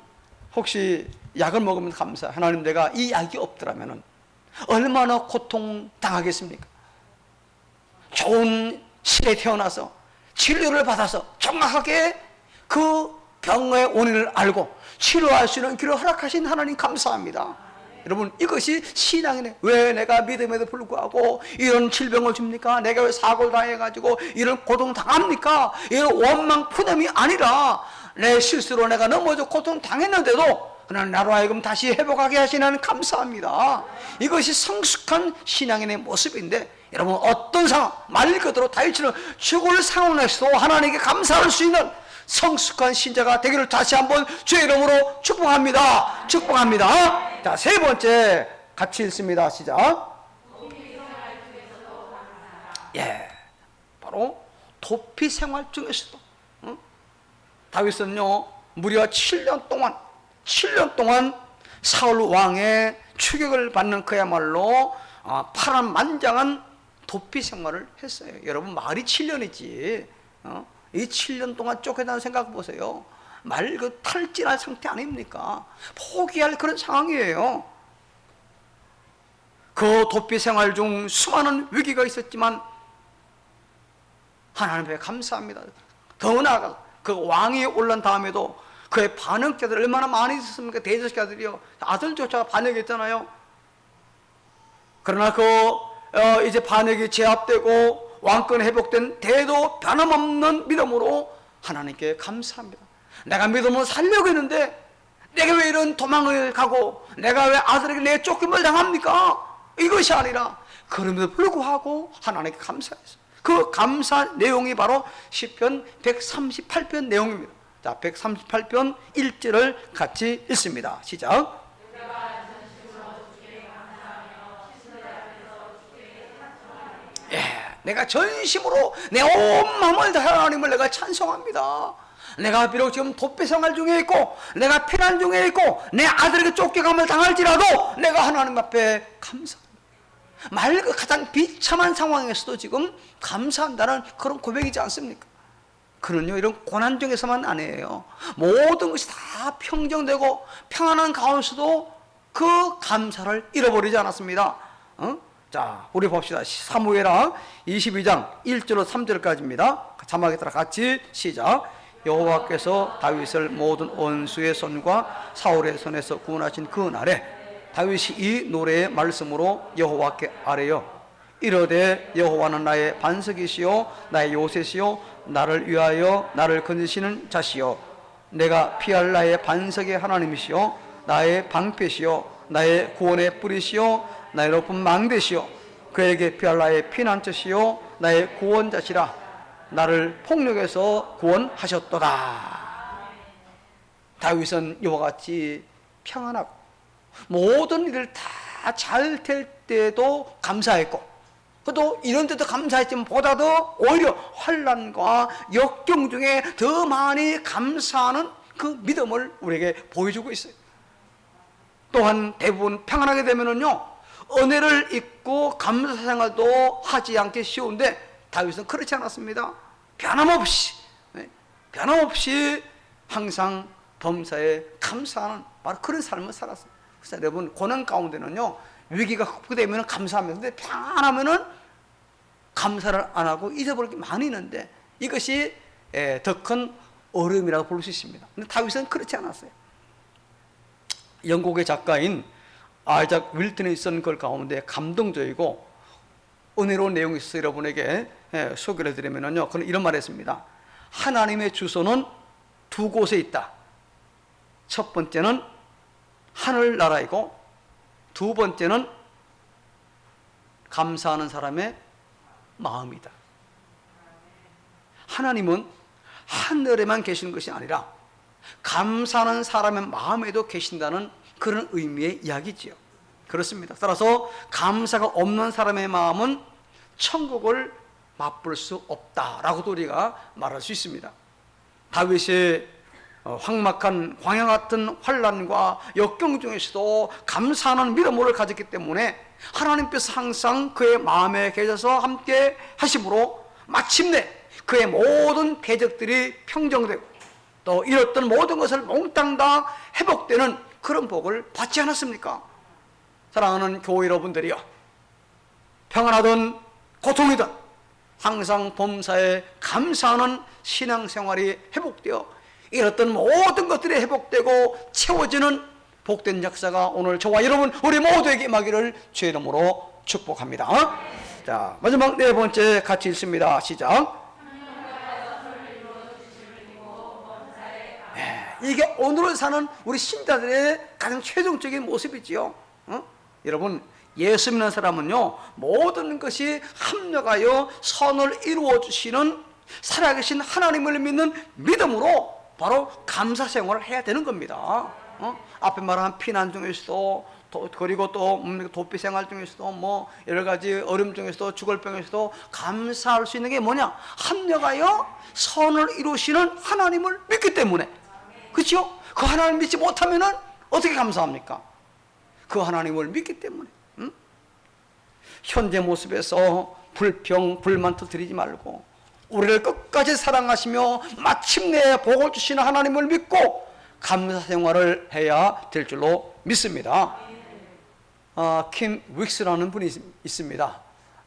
혹시 약을 먹으면 감사, 하나님 내가 이 약이 없더라면 얼마나 고통당하겠습니까? 좋은 시대에 태어나서 치료를 받아서 정확하게 그 병의 원인을 알고 치료할 수 있는 길을 허락하신 하나님 감사합니다. 여러분, 이것이 신앙이네. 왜 내가 믿음에도 불구하고 이런 질병을 줍니까? 내가 왜 사고를 당해가지고 이런 고통 당합니까? 이런 원망 푸념이 아니라 내 실수로 내가 넘어져 고통 당했는데도 그러나 나로 하여금 다시 회복하게 하시는 감사합니다. 이것이 성숙한 신앙인의 모습인데, 여러분 어떤 상황, 말 그대로 다윗처럼 죽을 상황에서도 하나님께 감사할 수 있는 성숙한 신자가 되기를 다시 한번 주의 이름으로 축복합니다. 축복합니다. 자, 세 번째 같이 읽습니다. 시작. 예, 바로 도피 생활 중에서도 다윗은요 무려 7년 동안 사울 왕의 추격을 받는 그야말로 파란만장한 도피 생활을 했어요. 여러분 말이 7년이지 이 7년 동안 쫓겨다는 생각 보세요. 말 그 탈진할 상태 아닙니까? 포기할 그런 상황이에요. 그 도피 생활 중 수많은 위기가 있었지만 하나님께 감사합니다. 더 나아가 그 왕이 올란 다음에도 그의 반역자들 얼마나 많이 있었습니까? 대적자들이요, 아들조차 반역했잖아요. 그러나 그 이제 반역이 제압되고 왕권 회복된 때에도 변함없는 믿음으로 하나님께 감사합니다. 내가 믿음으로 살려고 했는데 내가 왜 이런 도망을 가고 내가 왜 아들에게 내 쫓김을 당합니까? 이것이 아니라 그럼에도 불구하고 하나님께 감사했어요. 그 감사 내용이 바로 시편 138편 내용입니다. 자, 138편 1절을 같이 읽습니다. 시작. 내가 전심으로 내 온 마음을 다해 하나님을 내가 찬송합니다. 내가 비록 지금 도피 생활 중에 있고 내가 피난 중에 있고 내 아들에게 쫓겨감을 당할지라도 내가 하나님 앞에 감사합니다. 맑고 가장 비참한 상황에서도 지금 감사한다는 그런 고백이지 않습니까? 그는요 이런 고난 중에서만 아니에요. 모든 것이 다 평정되고 평안한 가운데서도 그 감사를 잃어버리지 않았습니다. 자, 우리 봅시다. 사무엘하 22장 1절로 3절까지입니다. 자막에 따라 같이 시작. 여호와께서 다윗을 모든 원수의 손과 사울의 손에서 구원하신 그 날에 다윗이 이 노래의 말씀으로 여호와께 아뢰어 이르되 여호와는 나의 반석이시요 나의 요새시요 나를 위하여 나를 건지시는 자시요 내가 피할 나의 반석의 하나님이시요 나의 방패시요 나의 구원의 뿌리시요 나의 높은 망대시요 그에게 피할 나의 피난처시요 나의 구원자시라 나를 폭력에서 구원하셨도다. 다윗은 이와 같이 평안하고 모든 일을 다 잘 될 때도 감사했고 또 이런 데도 감사했지만 보다도 오히려 환난과 역경 중에 더 많이 감사하는 그 믿음을 우리에게 보여주고 있어요. 또한 대부분 평안하게 되면은요 은혜를 잊고 감사 생활도 하지 않기 쉬운데 다윗은 그렇지 않았습니다. 변함없이 항상 범사에 감사하는 바로 그런 삶을 살았어요. 그래서 여러분 고난 가운데는요 위기가 극복되면 감사하는데 평안하면은 감사를 안 하고 잊어버릴 게 많이 있는데 이것이 더 큰 어려움이라고 볼 수 있습니다. 근데 다윗은 그렇지 않았어요. 영국의 작가인 아이작 윌튼이 쓴 글 가운데 감동적이고 은혜로운 내용이 있어서 여러분에게 소개를 드리면요 그는 이런 말을 했습니다. 하나님의 주소는 두 곳에 있다. 첫 번째는 하늘나라이고 두 번째는 감사하는 사람의 마음이다. 하나님은 하늘에만 계시는 것이 아니라 감사하는 사람의 마음에도 계신다는 그런 의미의 이야기지요. 그렇습니다. 따라서 감사가 없는 사람의 마음은 천국을 맛볼 수 없다라고도 우리가 말할 수 있습니다. 다윗의 황막한 광야 같은 환난과 역경 중에서도 감사하는 믿음을 가졌기 때문에 하나님께서 항상 그의 마음에 계셔서 함께 하심으로 마침내 그의 모든 대적들이 평정되고 또 잃었던 모든 것을 몽땅 다 회복되는 그런 복을 받지 않았습니까? 사랑하는 교회 여러분들이요, 평안하든 고통이든 항상 범사에 감사하는 신앙생활이 회복되어 잃었던 모든 것들이 회복되고 채워지는 복된 역사가 오늘 저와 여러분 우리 모두에게 임하기를 주의 이름으로 축복합니다. 자, 마지막 네 번째 같이 읽습니다. 시작. 이게 오늘을 사는 우리 신자들의 가장 최종적인 모습이지요. 여러분, 예수 믿는 사람은요 모든 것이 합력하여 선을 이루어 주시는 살아계신 하나님을 믿는 믿음으로 바로 감사 생활을 해야 되는 겁니다. 앞에 말한 피난 중에서도 그리고 또 도피 생활 중에서도 뭐 여러 가지 어려움 중에서도 죽을 병에서도 감사할 수 있는 게 뭐냐? 합력하여 선을 이루시는 하나님을 믿기 때문에. 그렇죠? 그 하나님을 믿지 못하면은 어떻게 감사합니까? 그 하나님을 믿기 때문에. 현재 모습에서 불평, 불만 터뜨리지 말고 우리를 끝까지 사랑하시며 마침내 복을 주시는 하나님을 믿고 감사 생활을 해야 될 줄로 믿습니다. 킴 윅스라는 분이 있습니다.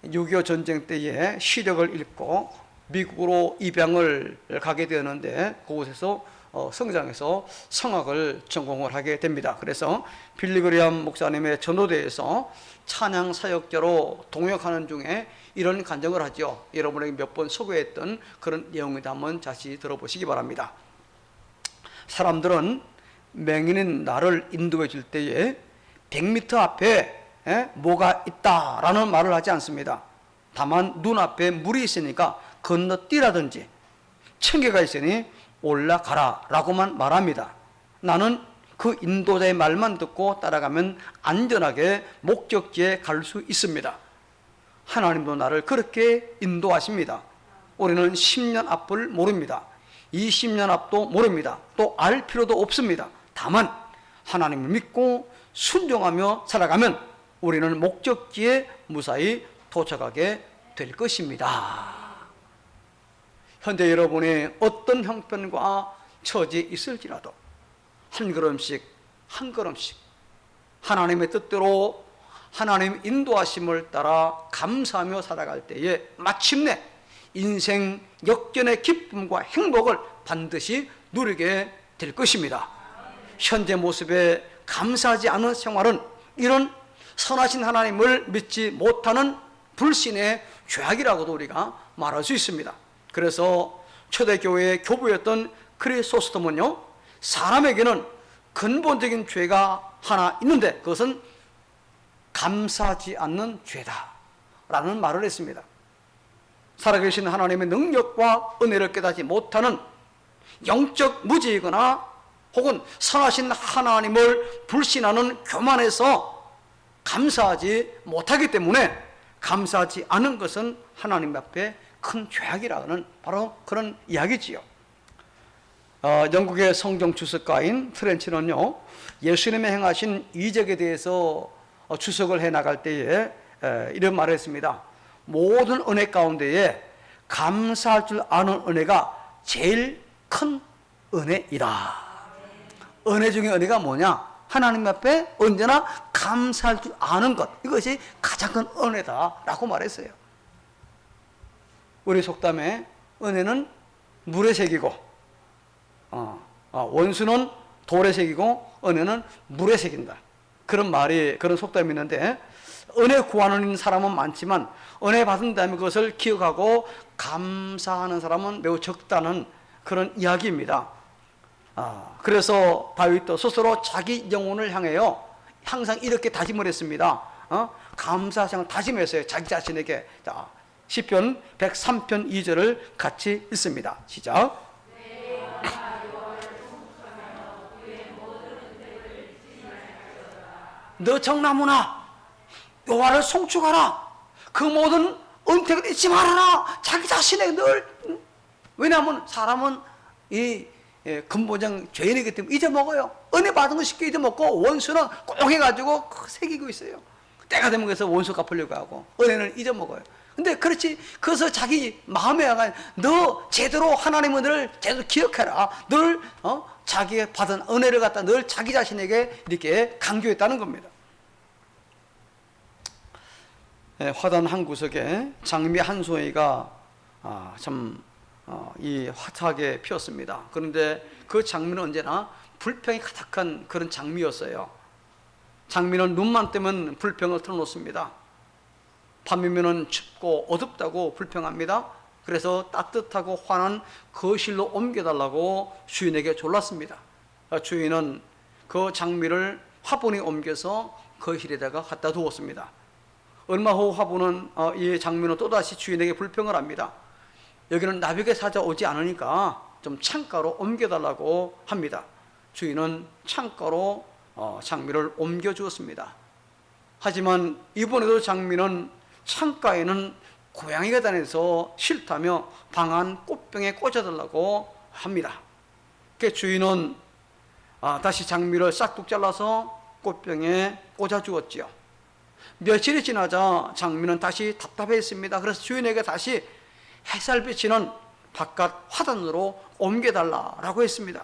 6.25 전쟁 때에 시력을 잃고 미국으로 입양을 가게 되었는데 그곳에서 성장해서 성악을 전공을 하게 됩니다. 그래서 빌리그리암 목사님의 전도대에서 찬양 사역자로 동역하는 중에 이런 간증을 하죠. 여러분에게 몇 번 소개했던 그런 내용이다. 한번 다시 들어보시기 바랍니다. 사람들은 맹인인 나를 인도해 줄 때에 100m 앞에 뭐가 있다라는 말을 하지 않습니다. 다만 눈앞에 물이 있으니까 건너뛰라든지 청개가 있으니 올라가라 라고만 말합니다. 나는 그 인도자의 말만 듣고 따라가면 안전하게 목적지에 갈 수 있습니다. 하나님도 나를 그렇게 인도하십니다. 우리는 10년 앞을 모릅니다. 20년 앞도 모릅니다. 또 알 필요도 없습니다. 다만 하나님을 믿고 순종하며 살아가면 우리는 목적지에 무사히 도착하게 될 것입니다. 현재 여러분이 어떤 형편과 처지에 있을지라도 한 걸음씩 한 걸음씩 하나님의 뜻대로 하나님 인도하심을 따라 감사하며 살아갈 때에 마침내 인생 역전의 기쁨과 행복을 반드시 누리게 될 것입니다. 현재 모습에 감사하지 않은 생활은 이런 선하신 하나님을 믿지 못하는 불신의 죄악이라고도 우리가 말할 수 있습니다. 그래서 초대교회의 교부였던 크리소스톰은요, 사람에게는 근본적인 죄가 하나 있는데 그것은 감사하지 않는 죄다 라는 말을 했습니다. 살아계신 하나님의 능력과 은혜를 깨닫지 못하는 영적 무지이거나 혹은 선하신 하나님을 불신하는 교만에서 감사하지 못하기 때문에 감사하지 않은 것은 하나님 앞에 큰 죄악이라는 바로 그런 이야기지요. 영국의 성경 주석가인 트렌치는요, 예수님의 행하신 이적에 대해서 주석을 해 나갈 때에 이런 말을 했습니다. 모든 은혜 가운데에 감사할 줄 아는 은혜가 제일 큰 은혜이다. 은혜 중에 은혜가 뭐냐? 하나님 앞에 언제나 감사할 줄 아는 것, 이것이 가장 큰 은혜다라고 말했어요. 우리 속담에 은혜는 물에 새기고 원수는 돌에 새기고 은혜는 물에 새긴다, 그런 말이, 그런 속담이 있는데, 은혜 구하는 사람은 많지만 은혜 받은 다음에 그것을 기억하고 감사하는 사람은 매우 적다는 그런 이야기입니다. 그래서 다윗도 스스로 자기 영혼을 향해요 항상 이렇게 다짐을 했습니다. 감사성을 다짐했어요, 자기 자신에게. 자, 시편 103편 2절을 같이 읽습니다. 시작. 너 정나무나 여호와를 송축하라. 그 모든 은택을 잊지 말아라. 자기 자신에게 늘. 왜냐하면 사람은 이 근본적 죄인이기 때문에 잊어먹어요. 은혜 받은 거 쉽게 잊어먹고 원수는 꼭 해가지고 새기고 있어요. 때가 되면 그래서 원수 갚으려고 하고 은혜는 잊어먹어요. 근데 그렇지, 그래서 자기 마음에 너 제대로 하나님 은혜를 제대로 기억해라. 늘 자기가 받은 은혜를 갖다 늘 자기 자신에게 이렇게 강조했다는 겁니다. 화단 한 구석에 장미 한 송이가 이 화사하게 피었습니다. 그런데 그 장미는 언제나 불평이 가득한 그런 장미였어요. 장미는 눈만 뜨면 불평을 털어놓습니다. 밤이면 춥고 어둡다고 불평합니다. 그래서 따뜻하고 환한 거실로 옮겨달라고 주인에게 졸랐습니다. 주인은 그 장미를 화분에 옮겨서 거실에다가 갖다 두었습니다. 얼마 후 화분은 이 장미는 또다시 주인에게 불평을 합니다. 여기는 나비가 찾아오지 않으니까 좀 창가로 옮겨달라고 합니다. 주인은 창가로 장미를 옮겨 주었습니다. 하지만 이번에도 장미는 창가에는 고양이가 다녀서 싫다며 방 안 꽃병에 꽂아달라고 합니다. 그 주인은 다시 장미를 싹둑 잘라서 꽃병에 꽂아 주었지요. 며칠이 지나자 장미는 다시 답답했습니다. 그래서 주인에게 다시 햇살 비치는 바깥 화단으로 옮겨달라고 했습니다.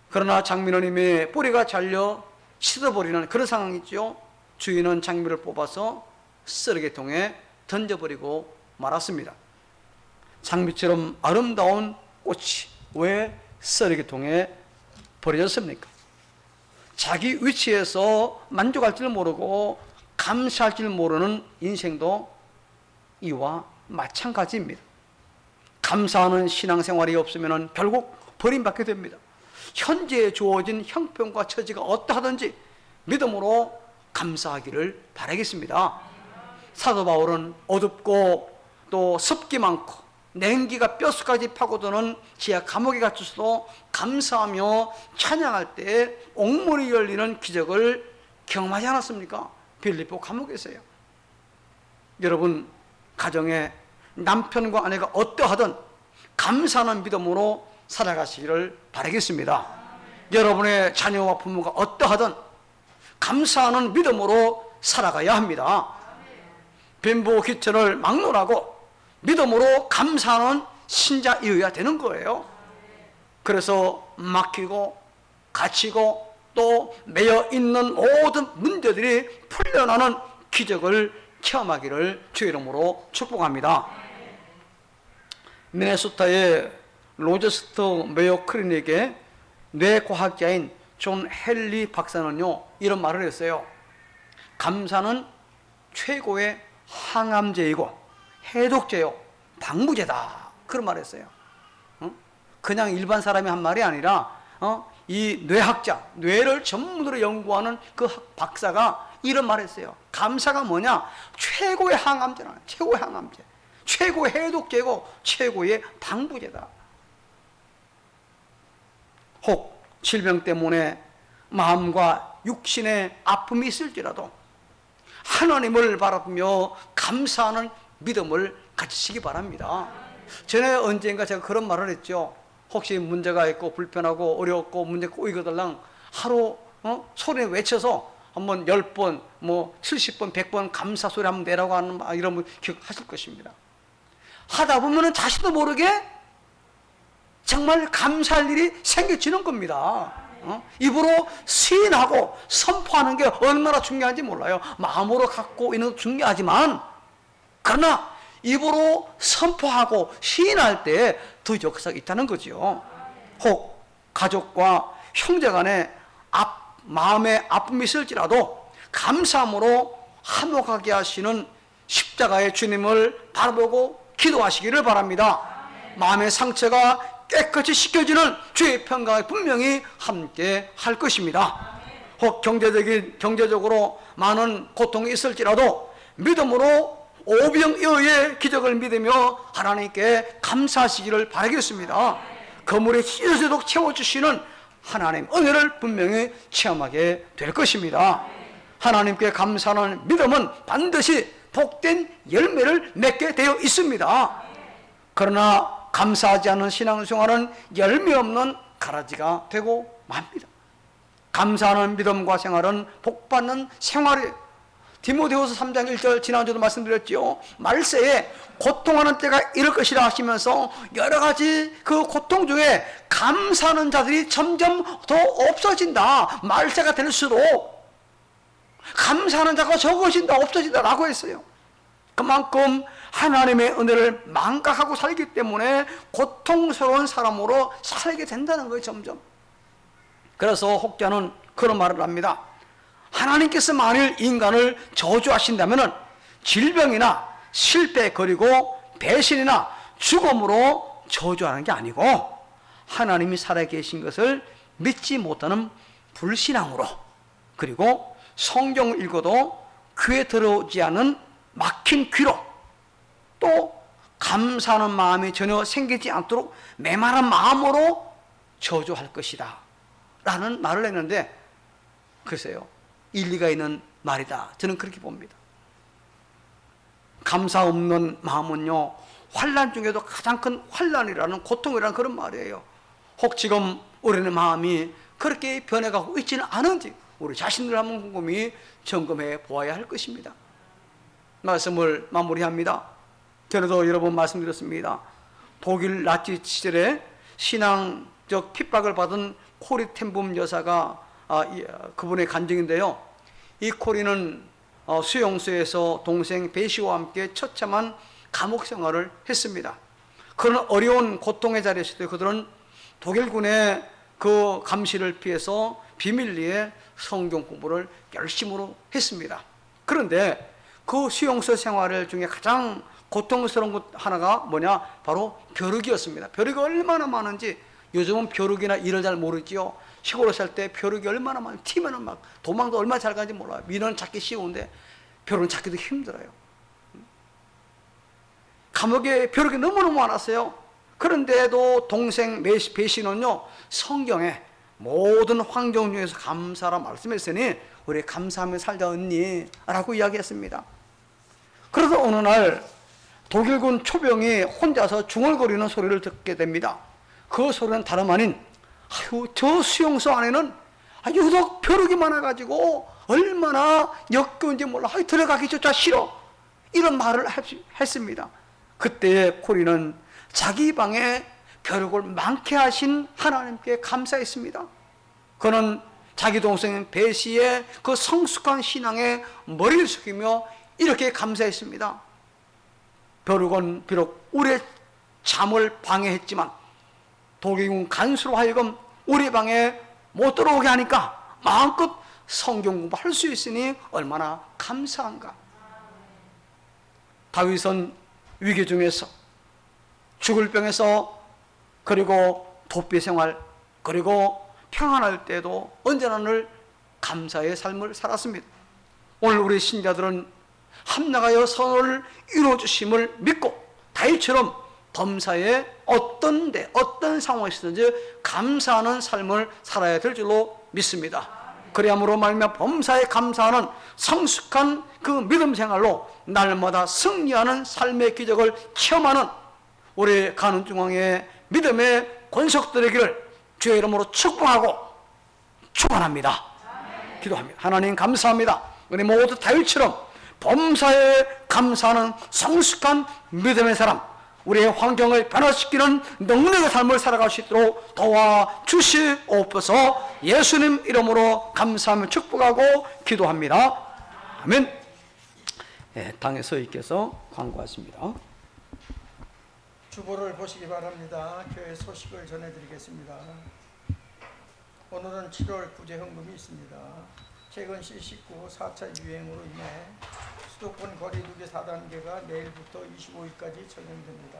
그러나 장미는 이미 뿌리가 잘려 시들어버리는 그런 상황이죠. 주인은 장미를 뽑아서 쓰레기통에 던져버리고 말았습니다. 장미처럼 아름다운 꽃이 왜 쓰레기통에 버려졌습니까? 자기 위치에서 만족할 줄 모르고 감사할 줄 모르는 인생도 이와 마찬가지입니다. 감사하는 신앙생활이 없으면 결국 버림받게 됩니다. 현재에 주어진 형편과 처지가 어떠하든지 믿음으로 감사하기를 바라겠습니다. 사도 바울은 어둡고 또 습기 많고 냉기가 뼛속까지 파고드는 지하 감옥에 갇혀서도 감사하며 찬양할 때 옥문이 열리는 기적을 경험하지 않았습니까? 빌립보 감옥에서요. 여러분 가정에 남편과 아내가 어떠하든 감사하는 믿음으로 살아가시기를 바라겠습니다. 여러분의 자녀와 부모가 어떠하든 감사하는 믿음으로 살아가야 합니다. 빈부 귀천을 막론하고 믿음으로 감사하는 신자이어야 되는 거예요. 그래서 막히고 갇히고 또 매여 있는 모든 문제들이 풀려나는 기적을 체험하기를 주의 이름으로 축복합니다. 미네소타의 로제스터 메요 클리닉의 뇌과학자인 존 헨리 박사는요 이런 말을 했어요. 감사는 최고의 항암제이고 해독제요 방부제다, 그런 말을 했어요. 그냥 일반 사람이 한 말이 아니라 이 뇌학자, 뇌를 전문으로 연구하는 그 박사가 이런 말을 했어요. 감사가 뭐냐? 최고의 항암제라, 최고의 항암제, 최고의 해독제고 최고의 방부제다. 혹 질병 때문에 마음과 육신의 아픔이 있을지라도 하나님을 바라보며 감사하는 믿음을 가지시기 바랍니다. 전에 언젠가 제가 그런 말을 했죠. 혹시 문제가 있고 불편하고 어렵고 문제가 꼬이거들랑 하루 소리 외쳐서 한번 10번, 70번, 100번 감사 소리 한번 내라고 하는 이런 분 기억하실 것입니다. 하다 보면은 자신도 모르게 정말 감사할 일이 생겨지는 겁니다. 입으로 시인하고 선포하는 게 얼마나 중요한지 몰라요. 마음으로 갖고 있는 것도 중요하지만 그러나 입으로 선포하고 시인할 때 더 역사가 있다는 거죠. 혹 가족과 형제 간에 마음에 아픔이 있을지라도 감사함으로 화목하게 하시는 십자가의 주님을 바라보고 기도하시기를 바랍니다. 마음의 상처가 깨끗이 씻겨지는 주의 평강에 분명히 함께 할 것입니다. 혹 경제적으로 많은 고통이 있을지라도 믿음으로 오병이어의 기적을 믿으며 하나님께 감사하시기를 바라겠습니다. 거물에 찢어져도 채워주시는 하나님 은혜를 분명히 체험하게 될 것입니다. 하나님께 감사하는 믿음은 반드시 복된 열매를 맺게 되어 있습니다. 그러나 감사하지 않는 신앙생활은 열매 없는 가라지가 되고 맙니다. 감사하는 믿음과 생활은 복받는 생활이에요. 디모데후서 3장 1절 지난주도 말씀드렸죠. 말세에 고통하는 때가 이럴 것이라 하시면서 여러 가지 그 고통 중에 감사하는 자들이 점점 더 없어진다. 말세가 될수록 감사하는 자가 적어진다, 없어진다 라고 했어요. 그만큼 하나님의 은혜를 망각하고 살기 때문에 고통스러운 사람으로 살게 된다는 거예요, 점점. 그래서 혹자는 그런 말을 합니다. 하나님께서 만일 인간을 저주하신다면 질병이나 실패 그리고 배신이나 죽음으로 저주하는 게 아니고 하나님이 살아계신 것을 믿지 못하는 불신앙으로, 그리고 성경을 읽어도 귀에 들어오지 않은 막힌 귀로, 또 감사하는 마음이 전혀 생기지 않도록 메마른 마음으로 저주할 것이다 라는 말을 했는데, 글쎄요, 일리가 있는 말이다, 저는 그렇게 봅니다. 감사 없는 마음은요, 환난 중에도 가장 큰 환난이라는, 고통이라는 그런 말이에요. 혹 지금 우리의 마음이 그렇게 변해가고 있지는 않은지 우리 자신들 한번 곰곰이 점검해 보아야 할 것입니다. 말씀을 마무리합니다. 전에도 여러 번 말씀드렸습니다. 독일 나치 시절에 신앙적 핍박을 받은 코리 텐붐 여사가 그분의 간증인데요. 이 코리는 수용소에서 동생 베시와 함께 처참한 감옥 생활을 했습니다. 그런 어려운 고통의 자리에 있을 때 그들은 독일군의 그 감시를 피해서 비밀리에 성경 공부를 열심으로 했습니다. 그런데 그 수용소 생활 중에 가장 고통스러운 것 하나가 뭐냐? 바로 벼룩이었습니다. 벼룩이 얼마나 많은지 요즘은 벼룩이나 일을 잘 모르지요. 시골에 살 때 벼룩이 얼마나 많은지 튀면은 막 도망도 얼마나 잘 가는지 몰라요. 민어는 찾기 쉬운데 벼룩은 찾기도 힘들어요. 감옥에 벼룩이 너무너무 많았어요. 그런데도 동생 베시는요, 성경에 모든 환경 중에서 감사라 말씀했으니 우리 감사하며 살자 언니 라고 이야기했습니다. 그래서 어느 날 독일군 초병이 혼자서 중얼거리는 소리를 듣게 됩니다. 그 소리는 다름 아닌, 아유, 저 수용소 안에는 유독 벼룩이 많아가지고 얼마나 역겨운지 몰라. 아유, 들어가기조차 싫어. 이런 말을 했습니다. 그때 코리는 자기 방에 벼룩을 많게 하신 하나님께 감사했습니다. 그는 자기 동생 베시의 그 성숙한 신앙에 머리를 숙이며 이렇게 감사했습니다. 벼룩은 비록 우리의 잠을 방해했지만 독일군 간수로 하여금 우리 방에 못 들어오게 하니까 마음껏 성경 공부할 수 있으니 얼마나 감사한가. 다윗은 위기 중에서, 죽을 병에서, 그리고 도피 생활, 그리고 평안할 때도 언제나 늘 감사의 삶을 살았습니다. 오늘 우리 신자들은 합력하여 선을 이루어주심을 믿고 다윗처럼 범사에 어떤 상황에서든지 감사하는 삶을 살아야 될 줄로 믿습니다. 그리함으로 말미암아 범사에 감사하는 성숙한 그 믿음 생활로 날마다 승리하는 삶의 기적을 체험하는 우리 가는중앙의 믿음의 권속들에게를 주의 이름으로 축복하고 축원합니다. 기도합니다. 하나님 감사합니다. 우리 모두 다윗처럼 범사에 감사하는 성숙한 믿음의 사람, 우리의 환경을 변화시키는 능력의 삶을 살아갈 수 있도록 도와주시옵소서. 예수님 이름으로 감사하며 축복하고 기도합니다. 아멘. 네, 당에 서있께서 광고하십니다. 주보를 보시기 바랍니다. 교회 소식을 전해드리겠습니다. 오늘은 7월 구제헌금이 있습니다. 최근 C19 4차 유행으로 인해 수도권 거리두기 4단계가 내일부터 25일까지 적용됩니다.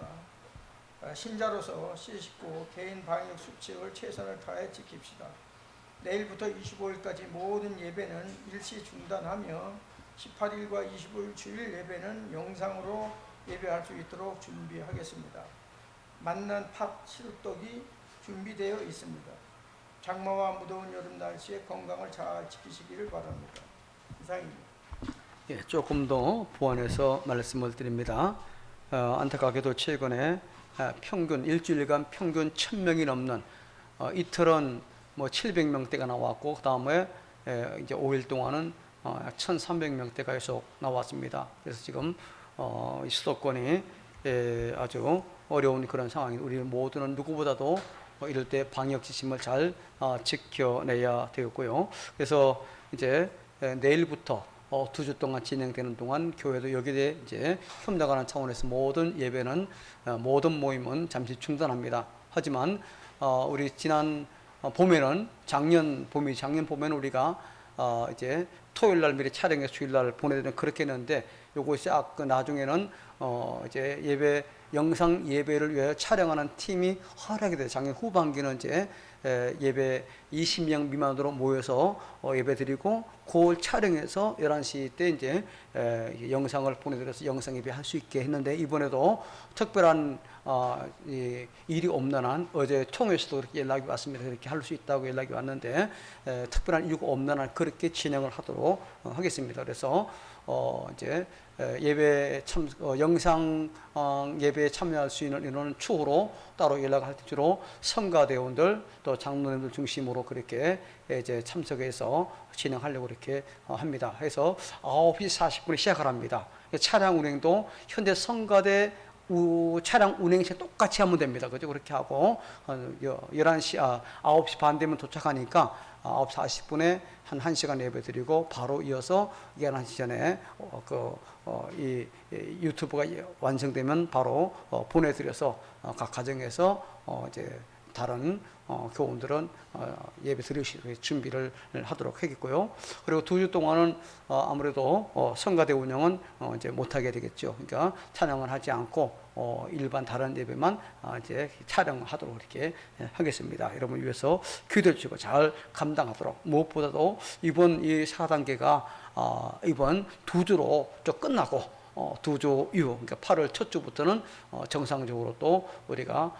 신자로서 C19 개인 방역 수칙을 최선을 다해 지킵시다. 내일부터 25일까지 모든 예배는 일시 중단하며 18일과 25일 주일 예배는 영상으로 예배할 수 있도록 준비하겠습니다. 맛난 팥 시루떡이 준비되어 있습니다. 장마와 무더운 여름 날씨에 건강을 잘 지키시기를 바랍니다. 이상입니다. 예, 조금 더 보완해서 말씀을 드립니다. 안타깝게도 최근에 평균 일주일간 평균 1000명이 넘는 이틀은 뭐 700명대가 나왔고 그 다음에 이제 5일 동안은 1300명대가 계속 나왔습니다. 그래서 지금 이 수도권이 아주 어려운 그런 상황이, 우리 모두는 누구보다도 이럴 때 방역 지침을 잘 지켜내야 되었고요. 그래서 이제 내일부터 2주 동안 진행되는 동안 교회도 여기에 이제 협력하는 차원에서 모든 예배는 모든 모임은 잠시 중단합니다. 하지만 우리 지난 봄에는 작년 봄에는 우리가 이제 토요일 날 미리 촬영해서 주일 날 보내드리는 그렇게 했는데 요것이 나중에는 이제 예배 영상 예배를 위해 촬영하는 팀이 허락이 돼요. 작년 후반기는 이제 예배 20명 미만으로 모여서 예배 드리고 그 촬영해서 11시 때 이제 영상을 보내드려서 영상 예배 할 수 있게 했는데, 이번에도 특별한 일이 없는 한 어제 총회에서도 그렇게 연락이 왔습니다. 그렇게 할 수 있다고 연락이 왔는데 특별한 이유가 없는 한 그렇게 진행을 하도록 하겠습니다. 그래서 이제 예배 영상 예배에 참여할 수 있는 인원은 추후로 따로 연락할 때 주로 성가대원들 또 장로님들 중심으로 그렇게 이제 참석해서 진행하려고 이렇게 합니다. 그래서 9시 40분에 시작을 합니다. 차량 운행도 현재 성가대 차량 운행 시간 똑같이 하면 됩니다. 그죠? 그렇게 하고 9시 반 되면 도착하니까 9시 40분에 한 1시간 예배 드리고 바로 이어서 11시 전에 이 유튜브가 완성되면 바로 보내드려서 각 가정에서 이제 다른 교원들은 예배 드리실 준비를 하도록 하겠고요. 그리고 2주 동안은 아무래도 성가대 운영은 이제 못하게 되겠죠. 그러니까 찬양을 하지 않고 일반 다른 예배만 이제 촬영하도록 이렇게 하겠습니다. 여러분 위해서 기도해 주시고 잘 감당하도록, 무엇보다도 이번 이 4단계가 이번 2주로 좀 끝나고 2주 이후, 그러니까 8월 첫 주부터는 정상적으로 또 우리가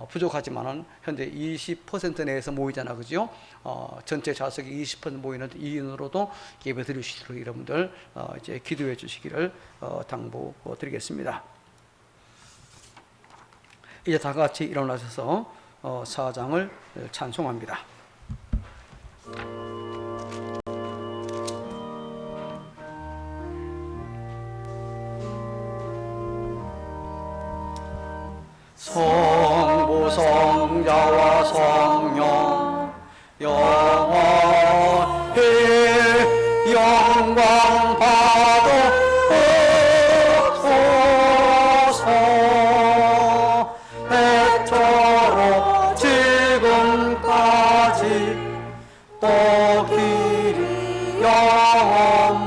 부족하지만은 현재 20% 내에서 모이잖아, 그죠? 전체 좌석이 20% 모이는 이인으로도 예배 드릴 수 있도록 여러분들 이제 기도해 주시기를 당부드리겠습니다. 이제 다 같이 일어나셔서 사장을 찬송합니다. 성부 성자와 성령 영원히 영광 받으소서. 애초로 지금까지 또 길이 영원무궁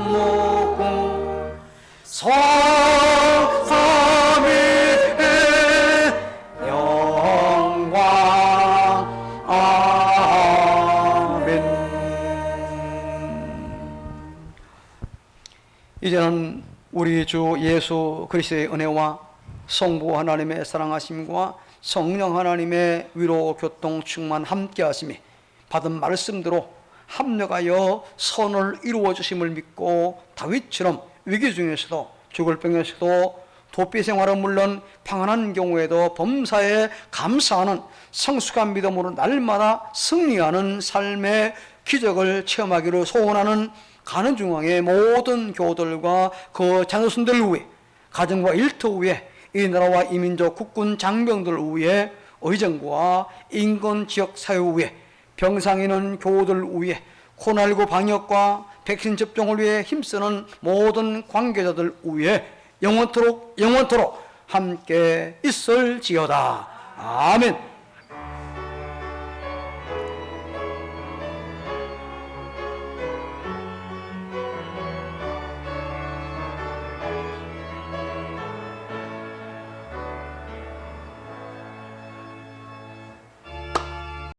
이제는 우리 주 예수 그리스도의 은혜와 성부 하나님의 사랑하심과 성령 하나님의 위로 교통 충만 함께 하심이 받은 말씀대로 합력하여 선을 이루어 주심을 믿고 다윗처럼 위기 중에서도 죽을 병에서도 도피 생활은 물론 평안한 경우에도 범사에 감사하는 성숙한 믿음으로 날마다 승리하는 삶의 기적을 체험하기를 소원하는 가는중앙의 모든 교우들과 그 자녀손들 위해, 가정과 일터 위해, 이 나라와 이민족 국군 장병들 위해, 의정부와 인근 지역 사회 위해, 병상에 있는 교우들 위해, 코로나19 방역과 백신 접종을 위해 힘쓰는 모든 관계자들 위해 영원토록 함께 있을지어다. 아멘.